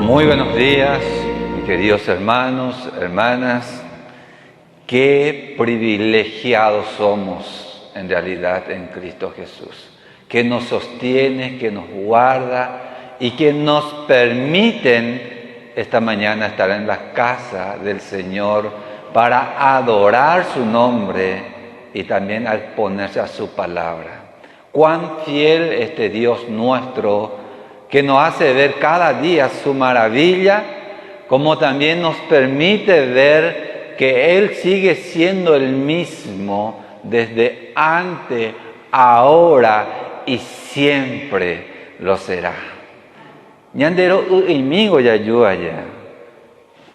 Muy buenos días, mis queridos hermanos, hermanas. Qué privilegiados somos en realidad en Cristo Jesús, que nos sostiene, que nos guarda y que nos permiten esta mañana estar en la casa del Señor para adorar su nombre y también al ponerse a su palabra. Cuán fiel este Dios nuestro, que nos hace ver cada día su maravilla, como también nos permite ver que Él sigue siendo el mismo desde antes, ahora y siempre lo será. Ñandero inmigo ya ya.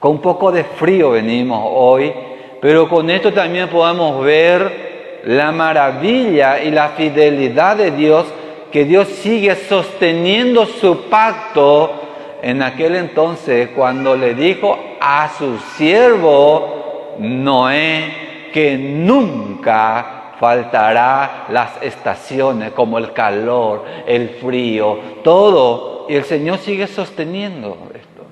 Con un poco de frío venimos hoy, pero con esto también podemos ver la maravilla y la fidelidad de Dios, que Dios sigue sosteniendo su pacto en aquel entonces cuando le dijo a su siervo Noé que nunca faltará las estaciones como el calor, el frío, todo. Y el Señor sigue sosteniendo esto.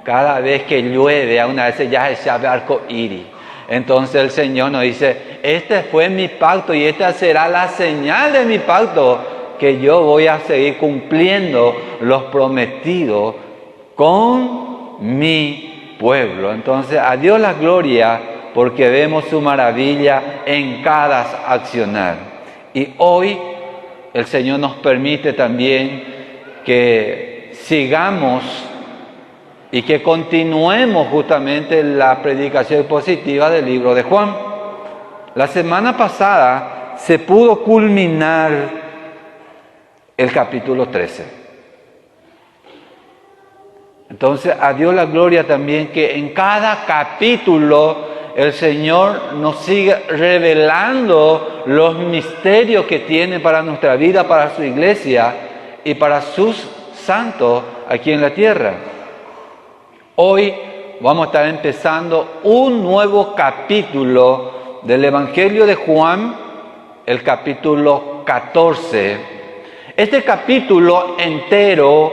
Cada vez que llueve, a una vez ya se llama arco iris. Entonces el Señor nos dice, este fue mi pacto y esta será la señal de mi pacto, que yo voy a seguir cumpliendo los prometidos con mi pueblo. Entonces, a Dios la gloria, porque vemos su maravilla en cada accionar. Y hoy el Señor nos permite también que sigamos y que continuemos justamente la predicación expositiva del libro de Juan. La semana pasada se pudo culminar el capítulo 13. Entonces, a Dios la gloria también, que en cada capítulo el Señor nos sigue revelando los misterios que tiene para nuestra vida, para su iglesia y para sus santos aquí en la tierra. Hoy vamos a estar empezando un nuevo capítulo del Evangelio de Juan, el capítulo 14. Este capítulo entero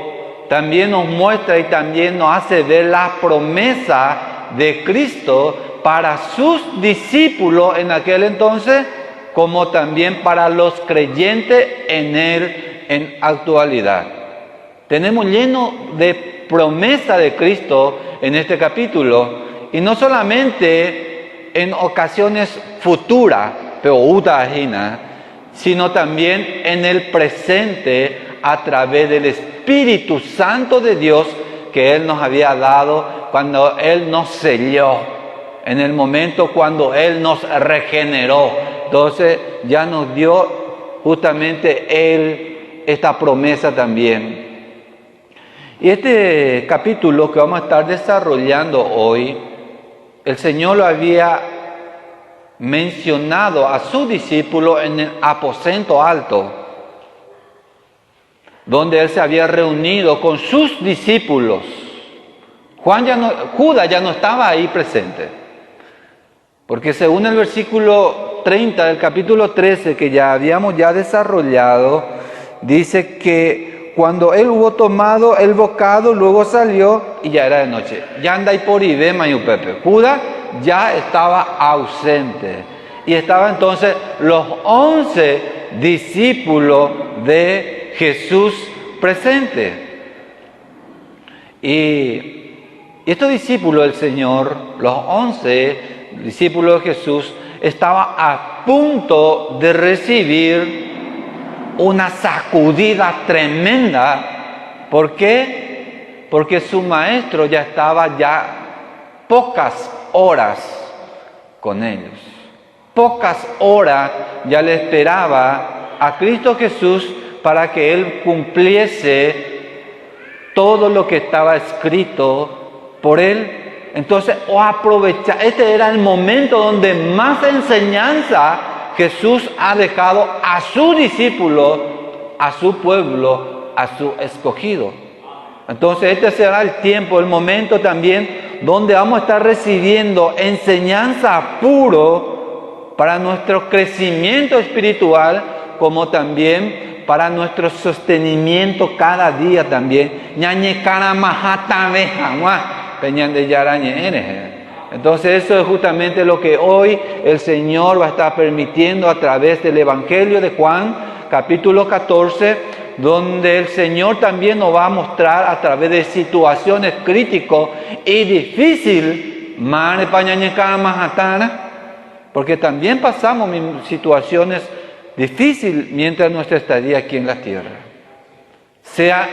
también nos muestra y también nos hace ver la promesa de Cristo para sus discípulos en aquel entonces, como también para los creyentes en Él en actualidad. Tenemos lleno de promesa de Cristo en este capítulo, y no solamente en ocasiones futuras, pero sino también en el presente a través del Espíritu Santo de Dios que Él nos había dado cuando Él nos selló, en el momento cuando Él nos regeneró. Entonces ya nos dio justamente Él esta promesa también. Y este capítulo que vamos a estar desarrollando hoy, el Señor lo había mencionado a sus discípulos en el aposento alto, donde Él se había reunido con sus discípulos. Judas ya no estaba ahí presente, porque según el versículo 30 del capítulo 13, que ya habíamos desarrollado, dice que cuando Él hubo tomado el bocado, luego salió y ya era de noche. Ya anda y por y ve Mayu Pepe. Judas ya estaba ausente. Y estaban entonces los 11 discípulos de Jesús presentes. Y estos discípulos del Señor, los 11 discípulos de Jesús, estaban a punto de recibir una sacudida tremenda. ¿Por qué? Porque su maestro ya estaba pocas horas con ellos. Pocas horas ya le esperaba a Cristo Jesús para que Él cumpliese todo lo que estaba escrito por Él. Entonces, este era el momento donde más enseñanza Jesús ha dejado a su discípulo, a su pueblo, a su escogido. Entonces este será el tiempo, el momento también donde vamos a estar recibiendo enseñanza puro para nuestro crecimiento espiritual, como también para nuestro sostenimiento cada día también. Entonces eso es justamente lo que hoy el Señor va a estar permitiendo a través del Evangelio de Juan, capítulo 14, donde el Señor también nos va a mostrar a través de situaciones críticas y difíciles, porque también pasamos situaciones difíciles mientras nuestra estadía aquí en la tierra, sea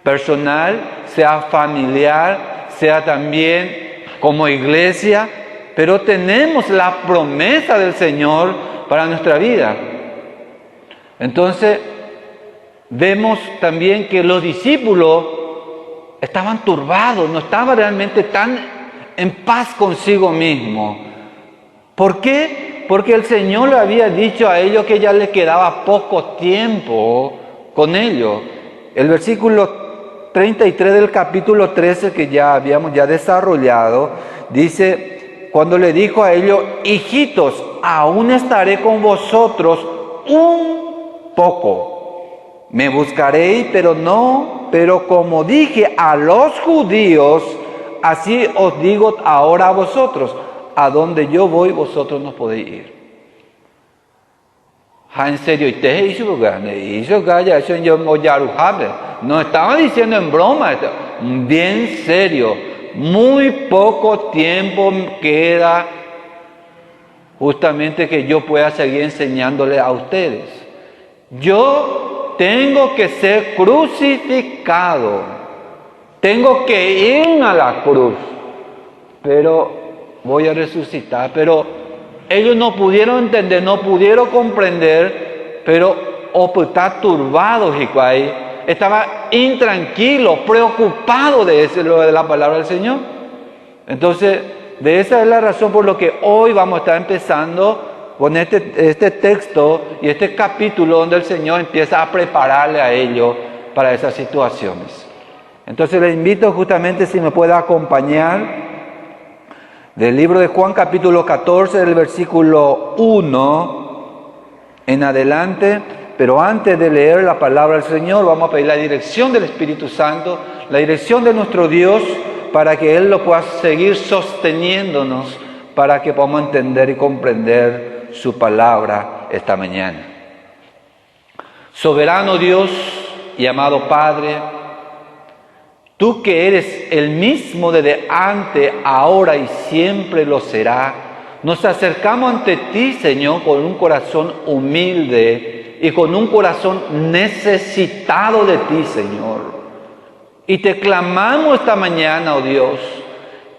personal, sea familiar, sea también como iglesia, pero tenemos la promesa del Señor para nuestra vida. Entonces, vemos también que los discípulos estaban turbados, no estaban realmente tan en paz consigo mismo. ¿Por qué? Porque el Señor le había dicho a ellos que ya les quedaba poco tiempo con ellos. El versículo 33 del capítulo 13 que ya habíamos desarrollado, dice, cuando le dijo a ellos, hijitos, aún estaré con vosotros un poco. Me buscaréis, pero como dije a los judíos, así os digo ahora a vosotros, a donde yo voy, vosotros no podéis ir. En serio, no estaba diciendo en broma, bien serio. Muy poco tiempo queda justamente que yo pueda seguir enseñándole a ustedes. Yo tengo que ser crucificado, tengo que ir a la cruz, pero voy a resucitar. Pero ellos no pudieron entender, no pudieron comprender, pero estaban turbados, estaba intranquilo, preocupado de la palabra del Señor. Entonces, de esa es la razón por la que hoy vamos a estar empezando con este texto y este capítulo donde el Señor empieza a prepararle a ellos para esas situaciones. Entonces les invito justamente si me puede acompañar del libro de Juan capítulo 14 del versículo 1 en adelante. Pero antes de leer la palabra del Señor, vamos a pedir la dirección del Espíritu Santo, la dirección de nuestro Dios, para que Él lo pueda seguir sosteniéndonos, para que podamos entender y comprender su palabra esta mañana. Soberano Dios y amado Padre, tú que eres el mismo desde antes, ahora y siempre lo será, nos acercamos ante ti, Señor, con un corazón humilde y con un corazón necesitado de ti, Señor. Y te clamamos esta mañana, oh Dios,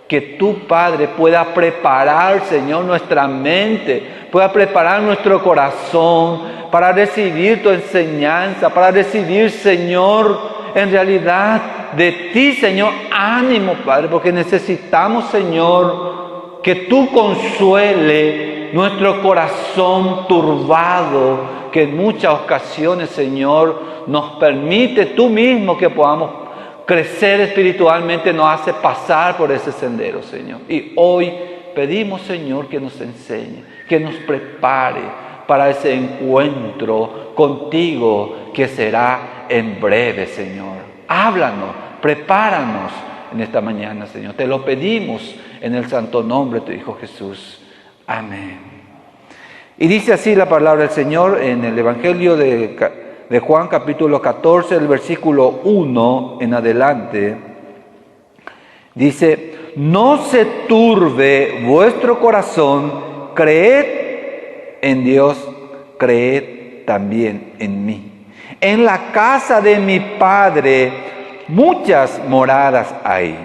que tu Padre pueda preparar, Señor, nuestra mente, pueda preparar nuestro corazón para recibir tu enseñanza, para recibir, Señor, en realidad de ti, Señor, ánimo, Padre, porque necesitamos, Señor, que tú consuele nuestro corazón turbado, que en muchas ocasiones, Señor, nos permite tú mismo que podamos crecer espiritualmente, nos hace pasar por ese sendero, Señor. Y hoy pedimos, Señor, que nos enseñe, que nos prepare para ese encuentro contigo que será en breve, Señor. Háblanos, prepáranos en esta mañana, Señor. Te lo pedimos en el santo nombre de tu Hijo Jesús. Amén. Y dice así la palabra del Señor en el Evangelio de Juan capítulo 14, el versículo 1 en adelante. Dice, no se turbe vuestro corazón, creed en Dios, creed también en mí. En la casa de mi Padre muchas moradas hay.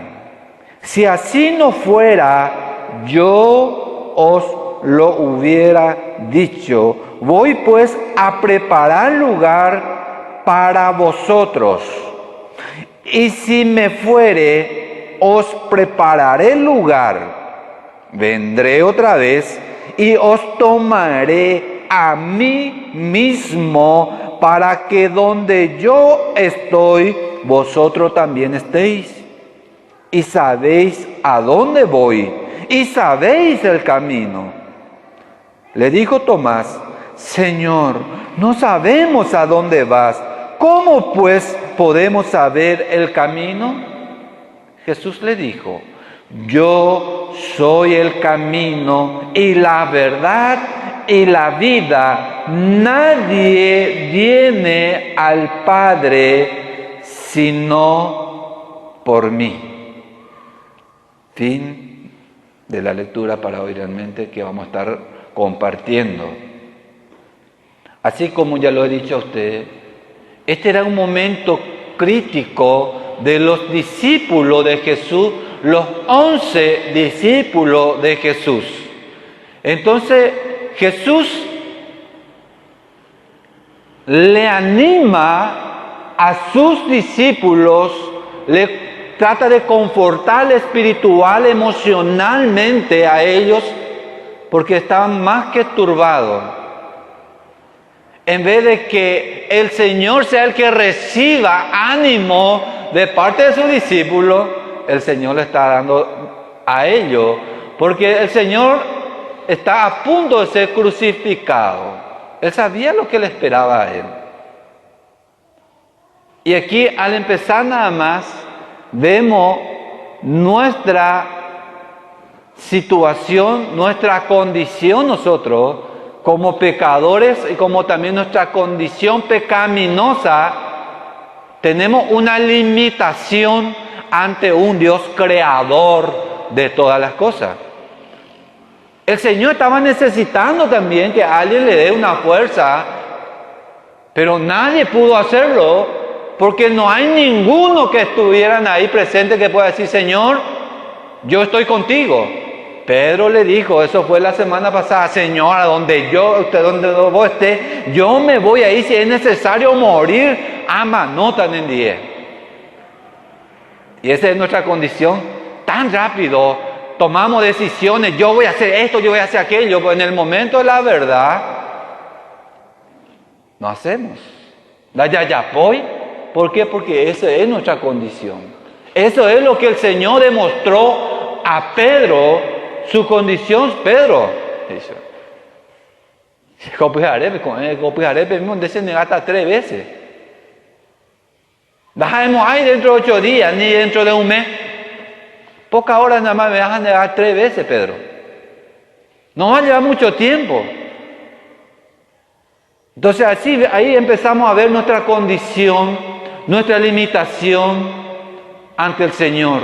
Si así no fuera, yo os lo hubiera dicho. Voy pues a preparar lugar para vosotros. Y si me fuere, os prepararé lugar. Vendré otra vez y os tomaré a mí mismo, para que donde yo estoy, vosotros también estéis. Y sabéis a dónde voy, y sabéis el camino. Le dijo Tomás, Señor, no sabemos a dónde vas. ¿Cómo pues podemos saber el camino? Jesús le dijo, yo soy el camino y la verdad y la vida. Nadie viene al Padre sino por mí. Fin de la lectura para hoy realmente que vamos a estar compartiendo. Así como ya lo he dicho a usted, este era un momento crítico de los discípulos de Jesús, los 11 discípulos de Jesús. Entonces Jesús le anima a sus discípulos, le trata de confortar espiritual, emocionalmente a ellos, porque estaban más que turbados. En vez de que el Señor sea el que reciba ánimo de parte de sus discípulos, el Señor le está dando a ellos, porque el Señor está a punto de ser crucificado. Él sabía lo que le esperaba a él. Y aquí, al empezar nada más, vemos nuestra situación, nuestra condición nosotros, como pecadores y como también nuestra condición pecaminosa, tenemos una limitación ante un Dios creador de todas las cosas. El Señor estaba necesitando también que alguien le dé una fuerza, pero nadie pudo hacerlo porque no hay ninguno que estuvieran ahí presente que pueda decir, Señor, yo estoy contigo. Pedro le dijo, eso fue la semana pasada, Señor, a donde vos estés, yo me voy ahí si es necesario morir, ama, no tan en 10. Y esa es nuestra condición, tan rápido tomamos decisiones, yo voy a hacer esto, yo voy a hacer aquello, pero en el momento de la verdad, no hacemos. La yayapoy, ¿por qué? Porque esa es nuestra condición. Eso es lo que el Señor demostró a Pedro. Su condición, Pedro, dice, se negó hasta 3 veces. Dejamos ahí dentro de 8 días, ni dentro de un mes. Pocas horas nada más me vas a negar 3 veces, Pedro. No va a llevar mucho tiempo. Entonces así, ahí empezamos a ver nuestra condición, nuestra limitación ante el Señor.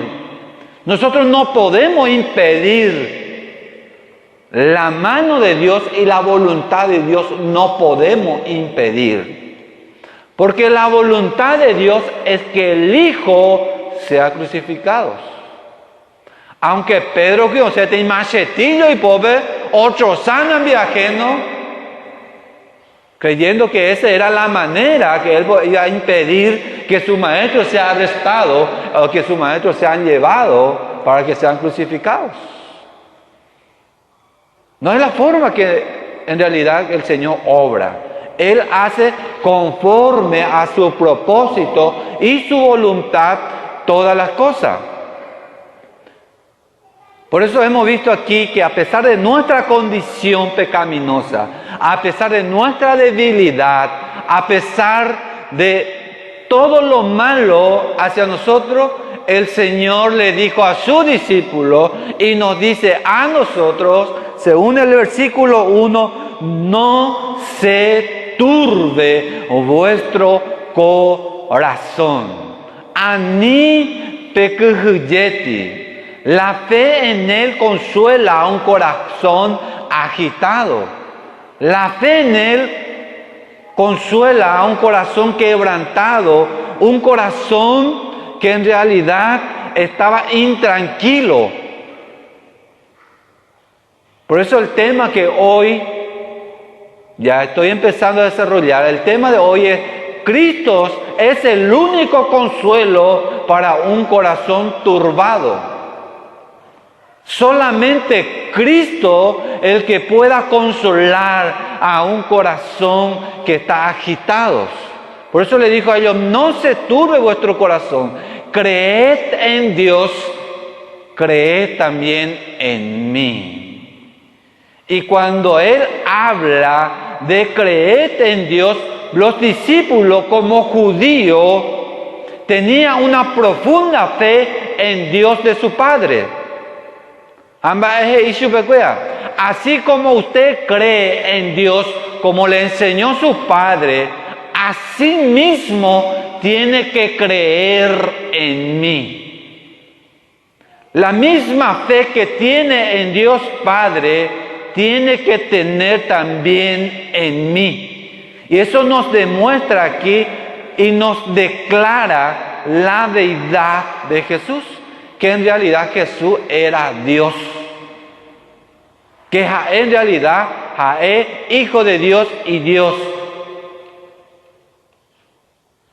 Nosotros no podemos impedir la mano de Dios y la voluntad de Dios, no podemos impedir. Porque la voluntad de Dios es que el Hijo sea crucificado. Aunque Pedro que se te machetillo y pobre, otros sanan viajeno, creyendo que esa era la manera que él iba a impedir que su maestro sea arrestado o que su maestro sean llevados para que sean crucificados. No es la forma que en realidad el Señor obra. Él hace conforme a su propósito y su voluntad todas las cosas. Por eso hemos visto aquí que a pesar de nuestra condición pecaminosa, a pesar de nuestra debilidad, a pesar de todo lo malo hacia nosotros, el Señor le dijo a su discípulo y nos dice a nosotros, según el versículo 1, no se turbe vuestro corazón. Ani pekujeti. La fe en Él consuela a un corazón agitado. La fe en Él consuela a un corazón quebrantado, un corazón que en realidad estaba intranquilo. Por eso el tema que hoy ya estoy empezando a desarrollar, el tema de hoy es: Cristo es el único consuelo para un corazón turbado. Solamente Cristo el que pueda consolar a un corazón que está agitado. Por eso le dijo a ellos: no se turbe vuestro corazón, creed en Dios, creed también en mí. Y cuando Él habla de creer en Dios, los discípulos como judíos tenían una profunda fe en Dios de su Padre. Así como usted cree en Dios, como le enseñó su Padre, así mismo tiene que creer en mí. La misma fe que tiene en Dios Padre, tiene que tener también en mí. Y eso nos demuestra aquí y nos declara la deidad de Jesús, que en realidad Jesús era Dios. Que en realidad es Hijo de Dios y Dios.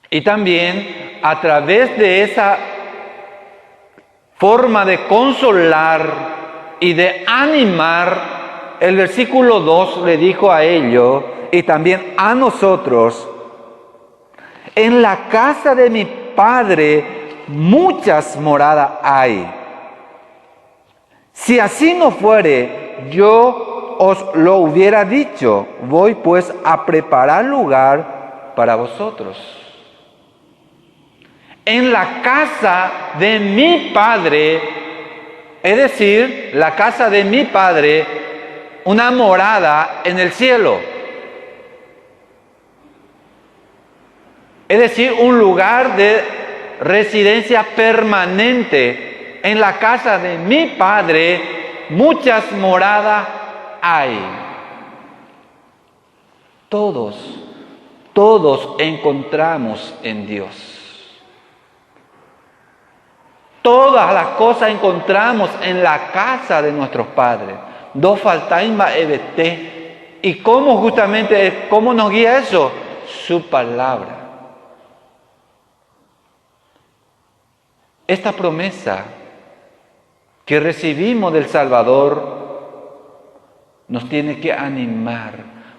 Y también a través de esa forma de consolar y de animar, el versículo 2 le dijo a ellos y también a nosotros: en la casa de mi Padre muchas moradas hay. Si así no fuere, yo os lo hubiera dicho. Voy pues a preparar lugar para vosotros. En la casa de mi Padre, es decir, la casa de mi Padre, una morada en el cielo. Es decir, un lugar de residencia permanente. En la casa de mi Padre muchas moradas hay. Todos encontramos en Dios. Todas las cosas encontramos en la casa de nuestros padres. Do faltaimba ebete. ¿Y cómo nos guía eso? Su palabra. Esta promesa que recibimos del Salvador nos tiene que animar,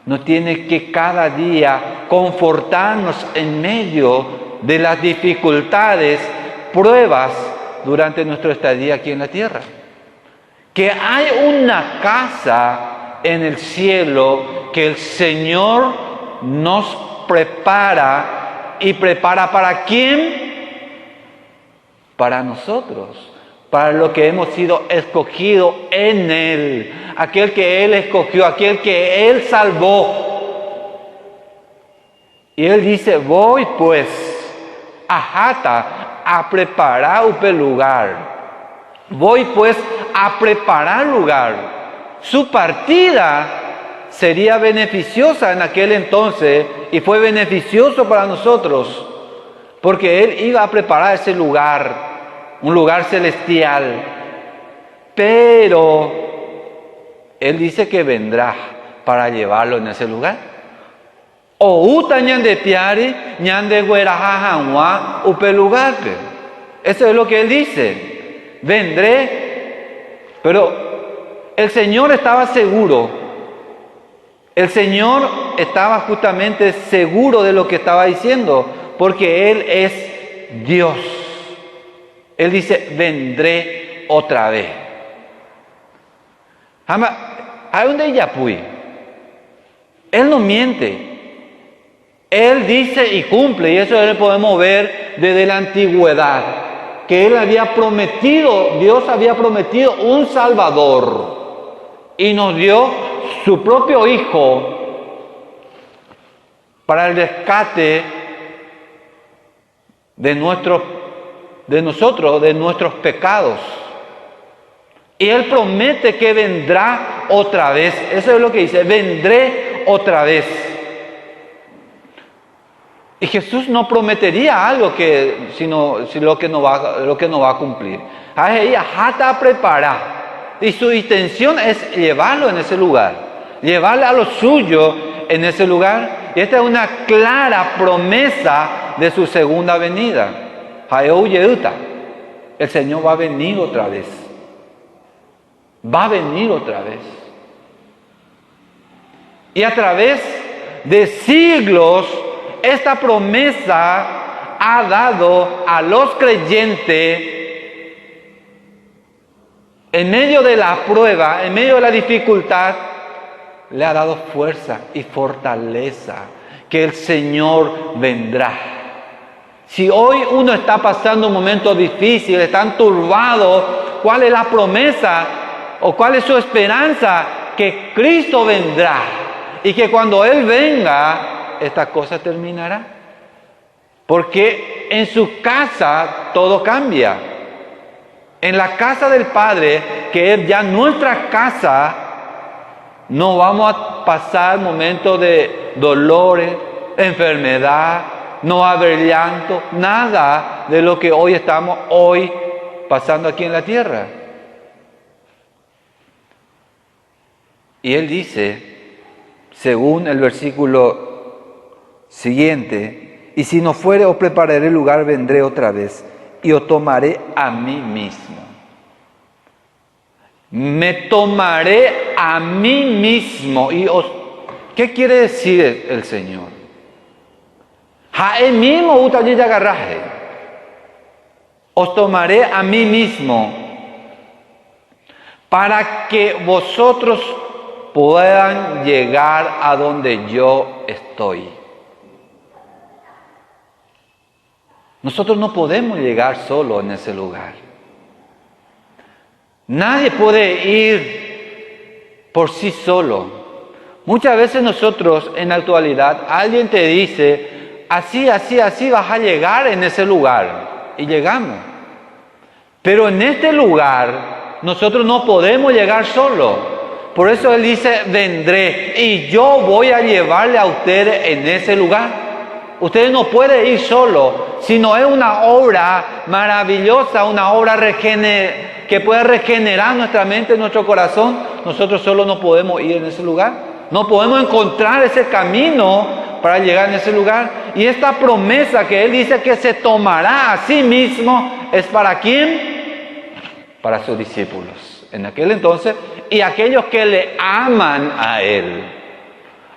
nos tiene que cada día confortarnos en medio de las dificultades, pruebas durante nuestra estadía aquí en la tierra. Que hay una casa en el cielo que el Señor nos prepara. ¿Y prepara para quién? Para nosotros, para lo que hemos sido escogidos en Él, aquel que Él escogió, aquel que Él salvó. Y Él dice: voy pues a preparar un lugar. Voy pues a preparar lugar. Su partida sería beneficiosa en aquel entonces y fue beneficioso para nosotros, porque Él iba a preparar ese lugar, un lugar celestial. Pero Él dice que vendrá para llevarlo en ese lugar. O uta ñande piari, ñande guerajajanwa, upe lugar. Eso es lo que Él dice. Vendré. Pero el Señor estaba seguro. El Señor estaba justamente seguro de lo que estaba diciendo, porque Él es Dios. Él dice: vendré otra vez. ¿A dónde ella fui? Él no miente. Él dice y cumple, y eso lo podemos ver desde la antigüedad, que Él había prometido, Dios había prometido un Salvador, y nos dio su propio Hijo para el rescate de nosotros, de nuestros pecados. Y Él promete que vendrá otra vez. Eso es lo que dice: vendré otra vez. Y Jesús no prometería algo sino lo que no va a cumplir. A ella jata preparar. Y su intención es llevarlo en ese lugar, llevarle a lo suyo en ese lugar. Y esta es una clara promesa de su segunda venida. El Señor va a venir otra vez. Va a venir otra vez. Y a través de siglos, esta promesa ha dado a los creyentes, en medio de la prueba, en medio de la dificultad, le ha dado fuerza y fortaleza, que el Señor vendrá. Si hoy uno está pasando un momento difícil, está turbado, ¿cuál es la promesa o cuál es su esperanza? Que Cristo vendrá y que cuando Él venga, esta cosa terminará. Porque en su casa todo cambia. En la casa del Padre, que es ya nuestra casa, no vamos a pasar momentos de dolores, enfermedad, no va a haber llanto, nada de lo que hoy estamos pasando aquí en la tierra. Y Él dice, según el versículo siguiente, y si no fuere, os prepararé el lugar, vendré otra vez y os tomaré a mí mismo. Me tomaré a mí mismo. ¿Qué quiere decir el Señor? Os tomaré a mí mismo para que vosotros puedan llegar a donde yo estoy. Nosotros no podemos llegar solo en ese lugar. Nadie puede ir por sí solo. Muchas veces nosotros en la actualidad, alguien te dice, así vas a llegar en ese lugar. Y llegamos. Pero en este lugar, nosotros no podemos llegar solo. Por eso Él dice, vendré y yo voy a llevarle a ustedes en ese lugar. Ustedes no pueden ir solo, sino es una obra maravillosa, una obra que puede regenerar nuestra mente, nuestro corazón. Nosotros solo no podemos ir en ese lugar. No podemos encontrar ese camino para llegar en ese lugar. Y esta promesa que Él dice que se tomará a sí mismo, ¿es para quién? Para sus discípulos. En aquel entonces, y aquellos que le aman a Él.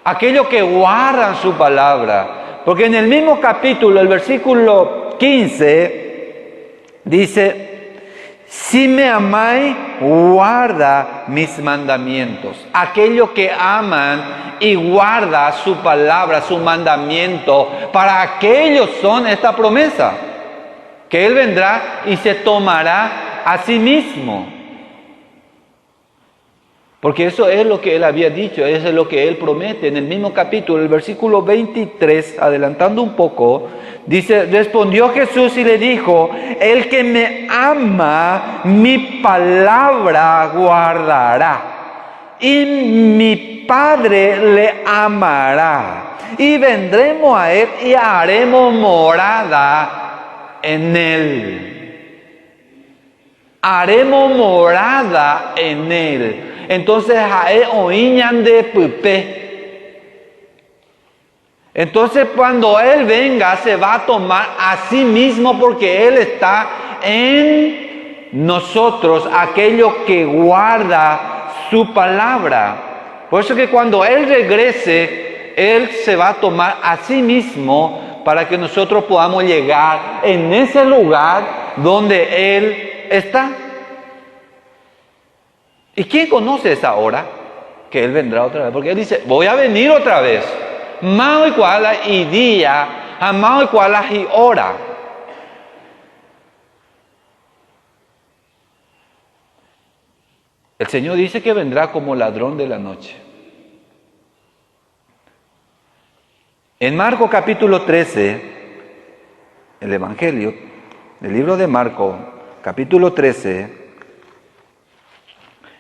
Aquellos que guardan su palabra. Porque en el mismo capítulo, el versículo 15, dice, si me amáis, guarda mis mandamientos. Aquellos que aman y guarda su palabra, su mandamiento, para aquellos son esta promesa, que Él vendrá y se tomará a sí mismo. Porque eso es lo que Él había dicho, eso es lo que Él promete. En el mismo capítulo, el versículo 23, adelantando un poco, dice, respondió Jesús y le dijo, el que me ama, mi palabra guardará, y mi Padre le amará, y vendremos a Él y haremos morada en Él. Haremos morada en Él. Entonces, entonces cuando Él venga, se va a tomar a sí mismo porque Él está en nosotros, aquello que guarda su palabra. Por eso que cuando Él regrese, Él se va a tomar a sí mismo para que nosotros podamos llegar en ese lugar donde Él está. ¿Y quién conoce esa hora? Que Él vendrá otra vez. Porque Él dice, voy a venir otra vez. Mao y cuala y día, amao y cuala y hora. El Señor dice que vendrá como ladrón de la noche. En Marcos capítulo 13, el Evangelio, el libro de Marcos, capítulo 13,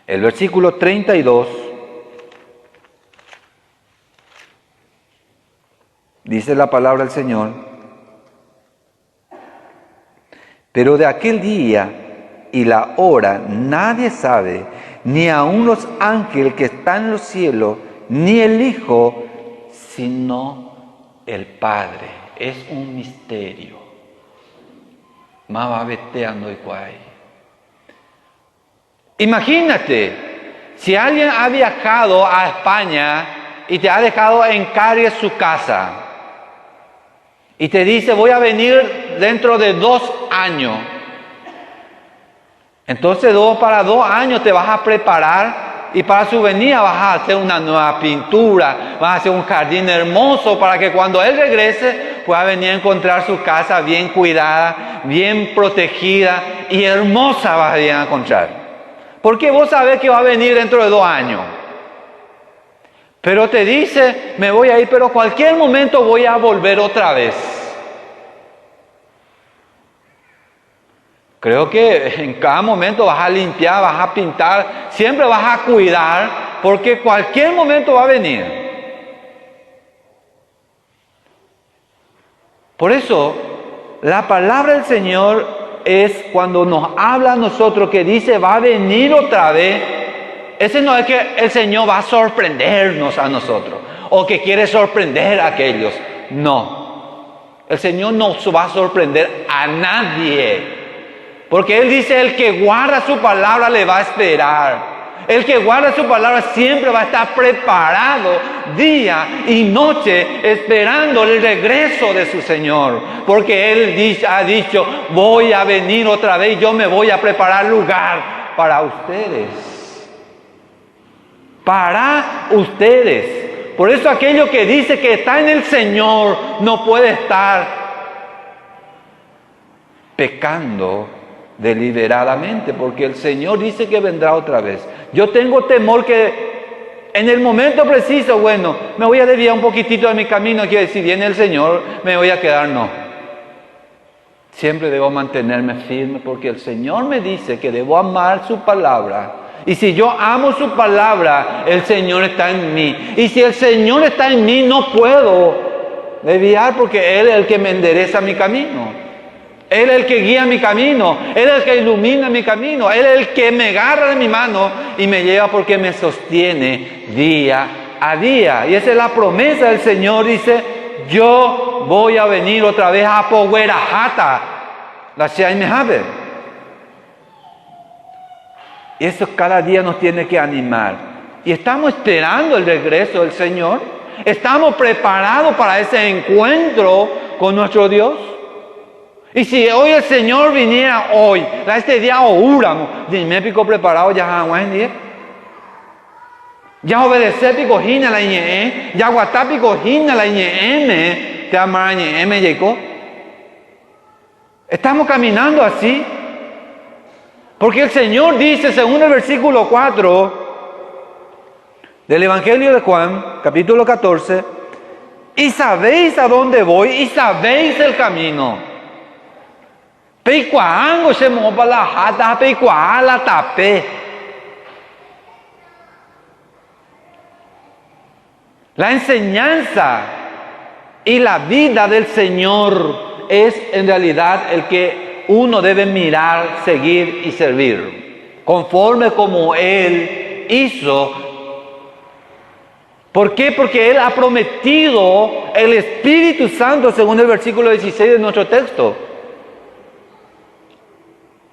el versículo 32, dice la palabra del Señor, pero de aquel día y la hora nadie sabe, ni aun los ángeles que están en los cielos, ni el Hijo, sino el Padre. Es un misterio. Maba veteando y cuay. Imagínate, si alguien ha viajado a España y te ha dejado en Caries su casa y te dice, voy a venir dentro de 2 años. Entonces para 2 años te vas a preparar y para su venida vas a hacer una nueva pintura, vas a hacer un jardín hermoso para que cuando Él regrese pueda venir a encontrar su casa bien cuidada, bien protegida y hermosa vas a encontrar. Porque vos sabés que va a venir dentro de 2 años. Pero te dice, me voy a ir, pero cualquier momento voy a volver otra vez. Creo que en cada momento vas a limpiar, vas a pintar, siempre vas a cuidar, porque cualquier momento va a venir. Por eso, la palabra del Señor es cuando nos habla a nosotros que dice va a venir otra vez. Ese no es que el Señor va a sorprendernos a nosotros o que quiere sorprender a aquellos. No, el Señor no va a sorprender a nadie. Porque Él dice, el que guarda su palabra le va a esperar. El que guarda su palabra siempre va a estar preparado día y noche esperando el regreso de su Señor. Porque Él ha dicho, voy a venir otra vez, yo me voy a preparar lugar para ustedes. Para ustedes. Por eso aquello que dice que está en el Señor no puede estar pecando deliberadamente, porque el Señor dice que vendrá otra vez. Yo tengo temor que en el momento preciso, bueno, me voy a desviar un poquitito de mi camino, quiere decir, viene el Señor, me voy a quedar, no. Siempre debo mantenerme firme, porque el Señor me dice que debo amar su palabra. Y si yo amo su palabra, el Señor está en mí. Y si el Señor está en mí, no puedo desviar, porque Él es el que me endereza mi camino. Él es el que guía mi camino, Él es el que ilumina mi camino, Él es el que me agarra de mi mano y me lleva porque me sostiene día a día. Y esa es la promesa del Señor, dice, yo voy a venir otra vez a Poguerajata, la Shea y Mehaber. Y eso cada día nos tiene que animar. Y estamos esperando el regreso del Señor, estamos preparados para ese encuentro con nuestro Dios. Y si hoy el Señor viniera hoy, este día oramos, dime pico preparado ya buen día. Ya obedece pico hina la ñe, ya guata pico hina la ñe, te amara ñe llegó. Estamos caminando así, porque el Señor dice, según el versículo 4 del Evangelio de Juan, capítulo 14, y sabéis a dónde voy, y sabéis el camino. La enseñanza y la vida del Señor es en realidad el que uno debe mirar, seguir y servir, conforme como Él hizo. ¿Por qué? Porque Él ha prometido el Espíritu Santo, según el versículo 16 de nuestro texto.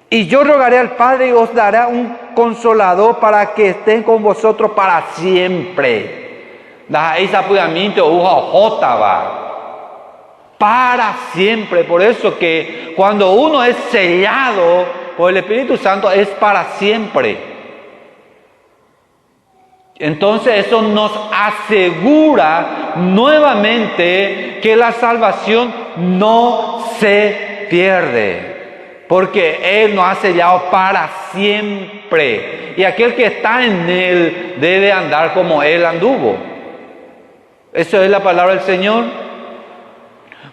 Y yo rogaré al Padre y os dará un consolador para que estén con vosotros para siempre. Para siempre. Por eso que cuando uno es sellado por el Espíritu Santo es para siempre. Entonces eso nos asegura nuevamente que la salvación no se pierde. Porque Él nos ha sellado para siempre. Y aquel que está en Él debe andar como Él anduvo. Eso es la palabra del Señor.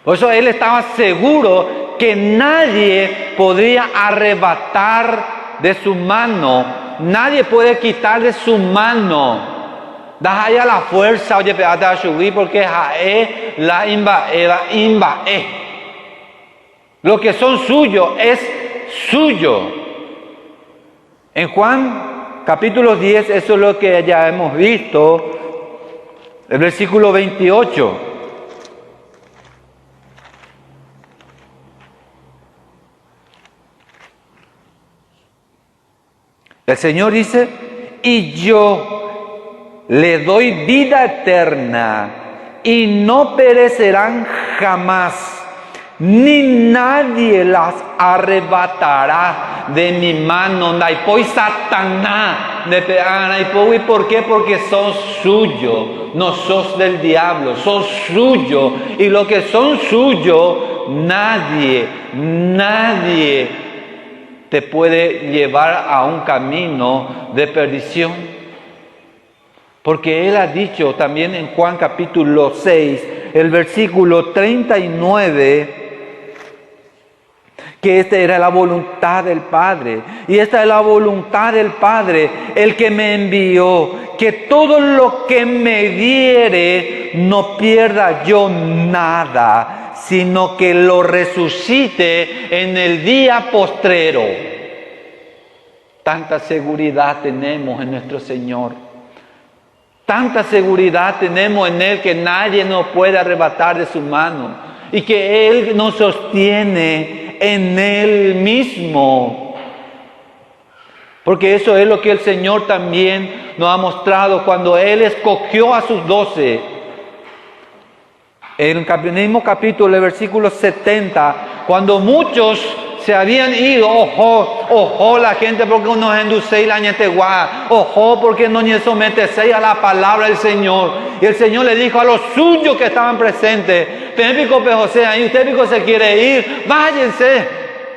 Por eso Él estaba seguro que nadie podría arrebatar de su mano. Nadie puede quitar de su mano. Da allá la fuerza, oye, pegate a subir porque jae la imbae. Lo que son suyos es suyo. En Juan capítulo 10, eso es lo que ya hemos visto, el versículo 28. El Señor dice, y yo le doy vida eterna y no perecerán jamás, ni nadie las arrebatará de mi mano. Naipoi Satanás de Naipoi. ¿Por qué? Porque sos suyo, no sos del diablo, sos suyo. Y lo que son suyo, nadie te puede llevar a un camino de perdición. Porque Él ha dicho también en Juan capítulo 6, el versículo 39, que esta era la voluntad del Padre. Y esta es la voluntad del Padre, el que me envió, que todo lo que me diere no pierda yo nada, sino que lo resucite en el día postrero. Tanta seguridad tenemos en nuestro Señor. Tanta seguridad tenemos en Él que nadie nos puede arrebatar de su mano. Y que Él nos sostiene en Él mismo. Porque eso es lo que el Señor también nos ha mostrado cuando Él escogió a sus 12. En el mismo capítulo, el versículo 70, cuando muchos se habían ido, ojo la gente porque no enducéis la ñetegua, ojo porque no ni sometecéis a la palabra del Señor. Y el Señor le dijo a los suyos que estaban presentes, Pépico José, ahí usted pico se quiere ir, váyanse.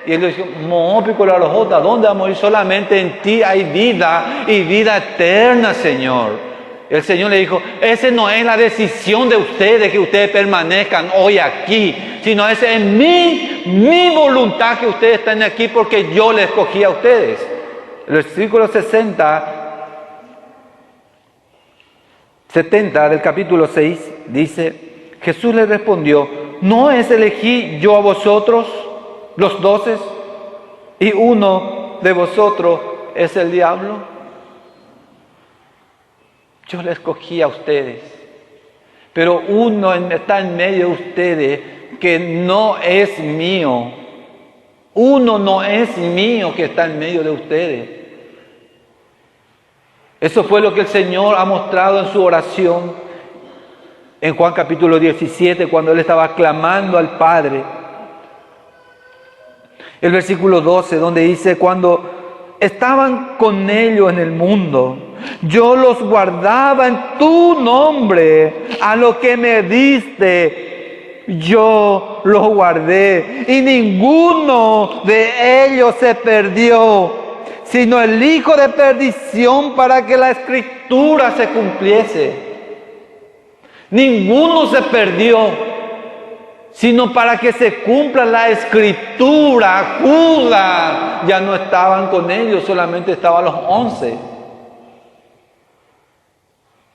Y él dijo, no, pico la rojota, ¿dónde vamos a ir? Solamente en ti hay vida y vida eterna, Señor. El Señor le dijo, esa no es la decisión de ustedes, que ustedes permanezcan hoy aquí, sino esa es mi voluntad que ustedes estén aquí porque yo les escogí a ustedes. El versículo 70 del capítulo 6 dice, Jesús le respondió, ¿no es elegí yo a vosotros, los 12, y uno de vosotros es el diablo? Yo le escogí a ustedes, pero uno está en medio de ustedes que no es mío. Uno no es mío que está en medio de ustedes. Eso fue lo que el Señor ha mostrado en su oración en Juan capítulo 17, cuando Él estaba clamando al Padre. El versículo 12, donde dice, cuando estaban con ellos en el mundo, yo los guardaba en tu nombre, a lo que me diste, yo los guardé, y ninguno de ellos se perdió, sino el hijo de perdición, para que la escritura se cumpliese. Ninguno se perdió, sino para que se cumpla la escritura. Judas ya no estaban con ellos, solamente estaban los 11.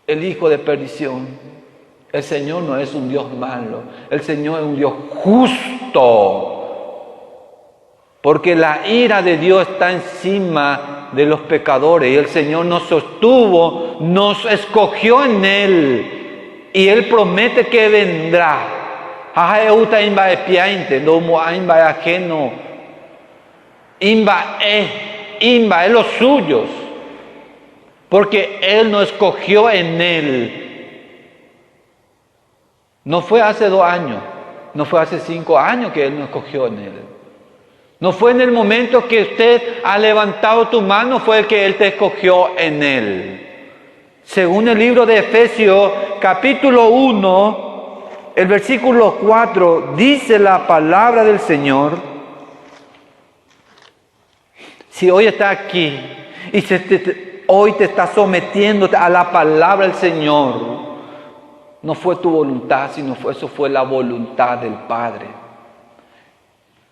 El hijo de perdición. El Señor no es un Dios malo, el Señor es un Dios justo. Porque la ira de Dios está encima de los pecadores y el Señor nos sostuvo, nos escogió en Él y Él promete que vendrá. Imba es los suyos, porque Él nos escogió en Él. No fue hace 2 años, no fue hace 5 años que Él nos escogió en Él. No fue en el momento que usted ha levantado tu mano, fue el que Él te escogió en Él. Según el libro de Efesios, capítulo 1, el versículo 4, dice la palabra del Señor. Si hoy estás aquí y hoy te estás sometiendo a la palabra del Señor, no fue tu voluntad, sino eso fue la voluntad del Padre.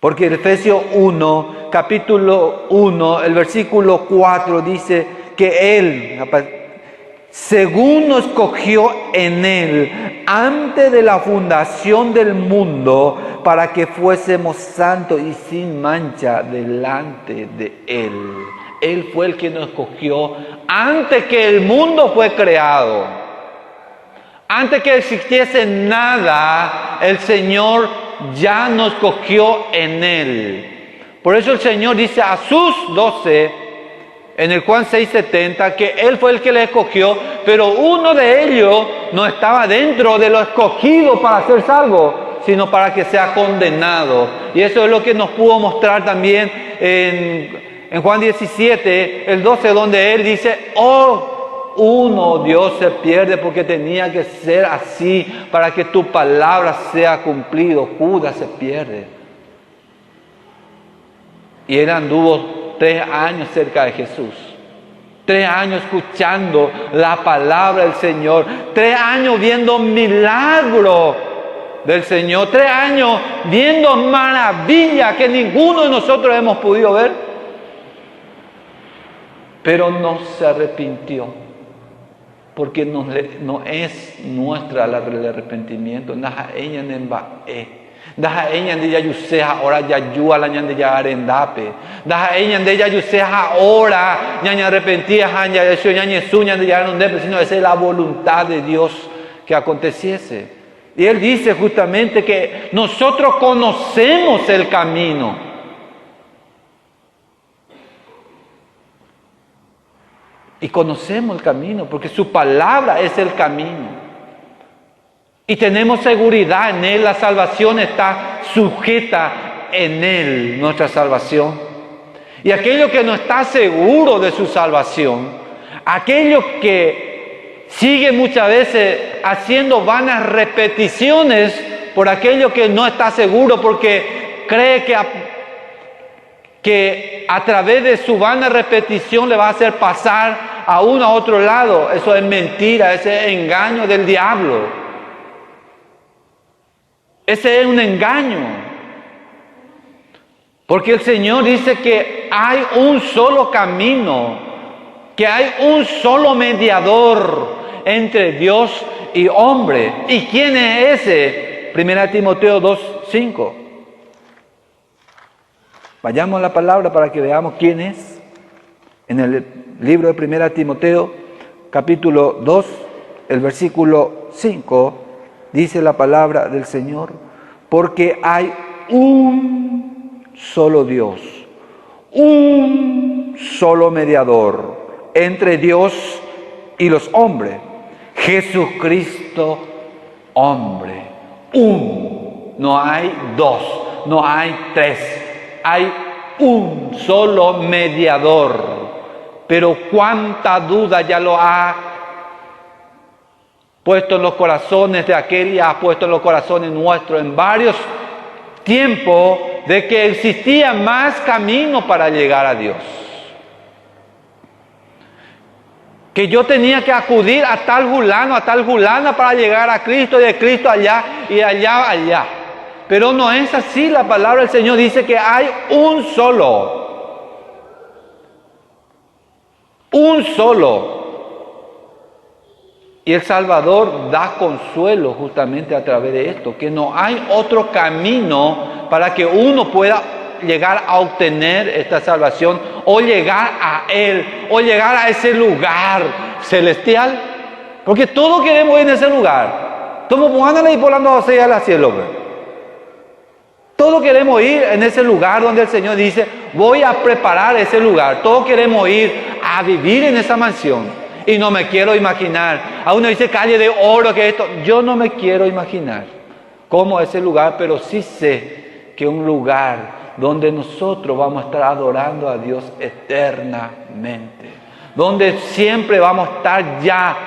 Porque en Efesios 1, capítulo 1, el versículo 4 dice que Él, según nos escogió en Él, antes de la fundación del mundo, para que fuésemos santos y sin mancha delante de Él. Él fue el que nos escogió antes que el mundo fue creado. Antes que existiese nada, el Señor ya nos escogió en Él. Por eso el Señor dice a sus 12, en el Juan 6:70, que Él fue el que le escogió, pero uno de ellos no estaba dentro de lo escogido para ser salvo, sino para que sea condenado. Y eso es lo que nos pudo mostrar también en en Juan 17, el 12, donde Él dice, oh, uno Dios se pierde porque tenía que ser así para que tu palabra sea cumplido. Judas se pierde. Y Él anduvo 3 años cerca de Jesús. 3 años escuchando la palabra del Señor. 3 años viendo milagros del Señor. 3 años viendo maravillas que ninguno de nosotros hemos podido ver. Pero no se arrepintió. Porque no es nuestra el arrepentimiento. Naja ella Daha ella de yayuse ahora yayua la ñan de ya arendape. Daha ella de yayuse ahora ñaña arrepentía ña yeshu ña yesu ña de ya arendape, sino esa es la voluntad de Dios que aconteciese. Y Él dice justamente que nosotros conocemos el camino. Y conocemos el camino porque su palabra es el camino. Y tenemos seguridad en Él, la salvación está sujeta en Él, nuestra salvación. Y aquello que no está seguro de su salvación, aquello que sigue muchas veces haciendo vanas repeticiones por aquello que no está seguro, porque cree que a través de su vana repetición le va a hacer pasar a uno a otro lado. Eso es mentira, ese es engaño del diablo. Ese es un engaño. Porque el Señor dice que hay un solo camino, que hay un solo mediador entre Dios y hombre. ¿Y quién es ese? 1 Timoteo 2:5. Vayamos a la palabra para que veamos quién es. En el libro de 1 Timoteo, capítulo 2, el versículo 5. Dice la palabra del Señor, porque hay un solo Dios, un solo mediador entre Dios y los hombres, Jesucristo hombre. No hay 2, no hay 3, hay un solo mediador. Pero cuánta duda ya lo ha puesto en los corazones de aquel y ha puesto en los corazones nuestros en varios tiempos de que existía más camino para llegar a Dios. Que yo tenía que acudir a tal fulano, a tal fulana para llegar a Cristo y de Cristo allá y allá allá. Pero no es así, la palabra del Señor dice que hay un solo. Un solo. Y el Salvador da consuelo justamente a través de esto, que no hay otro camino para que uno pueda llegar a obtener esta salvación o llegar a Él, o llegar a ese lugar celestial. Porque todos queremos ir en ese lugar. Todos van a ir volando hacia el cielo. Todos queremos ir en ese lugar donde el Señor dice, voy a preparar ese lugar. Todos queremos ir a vivir en esa mansión. Y no me quiero imaginar. A uno dice calle de oro, que esto. Yo no me quiero imaginar cómo es ese lugar, pero sí sé que es un lugar donde nosotros vamos a estar adorando a Dios eternamente. Donde siempre vamos a estar ya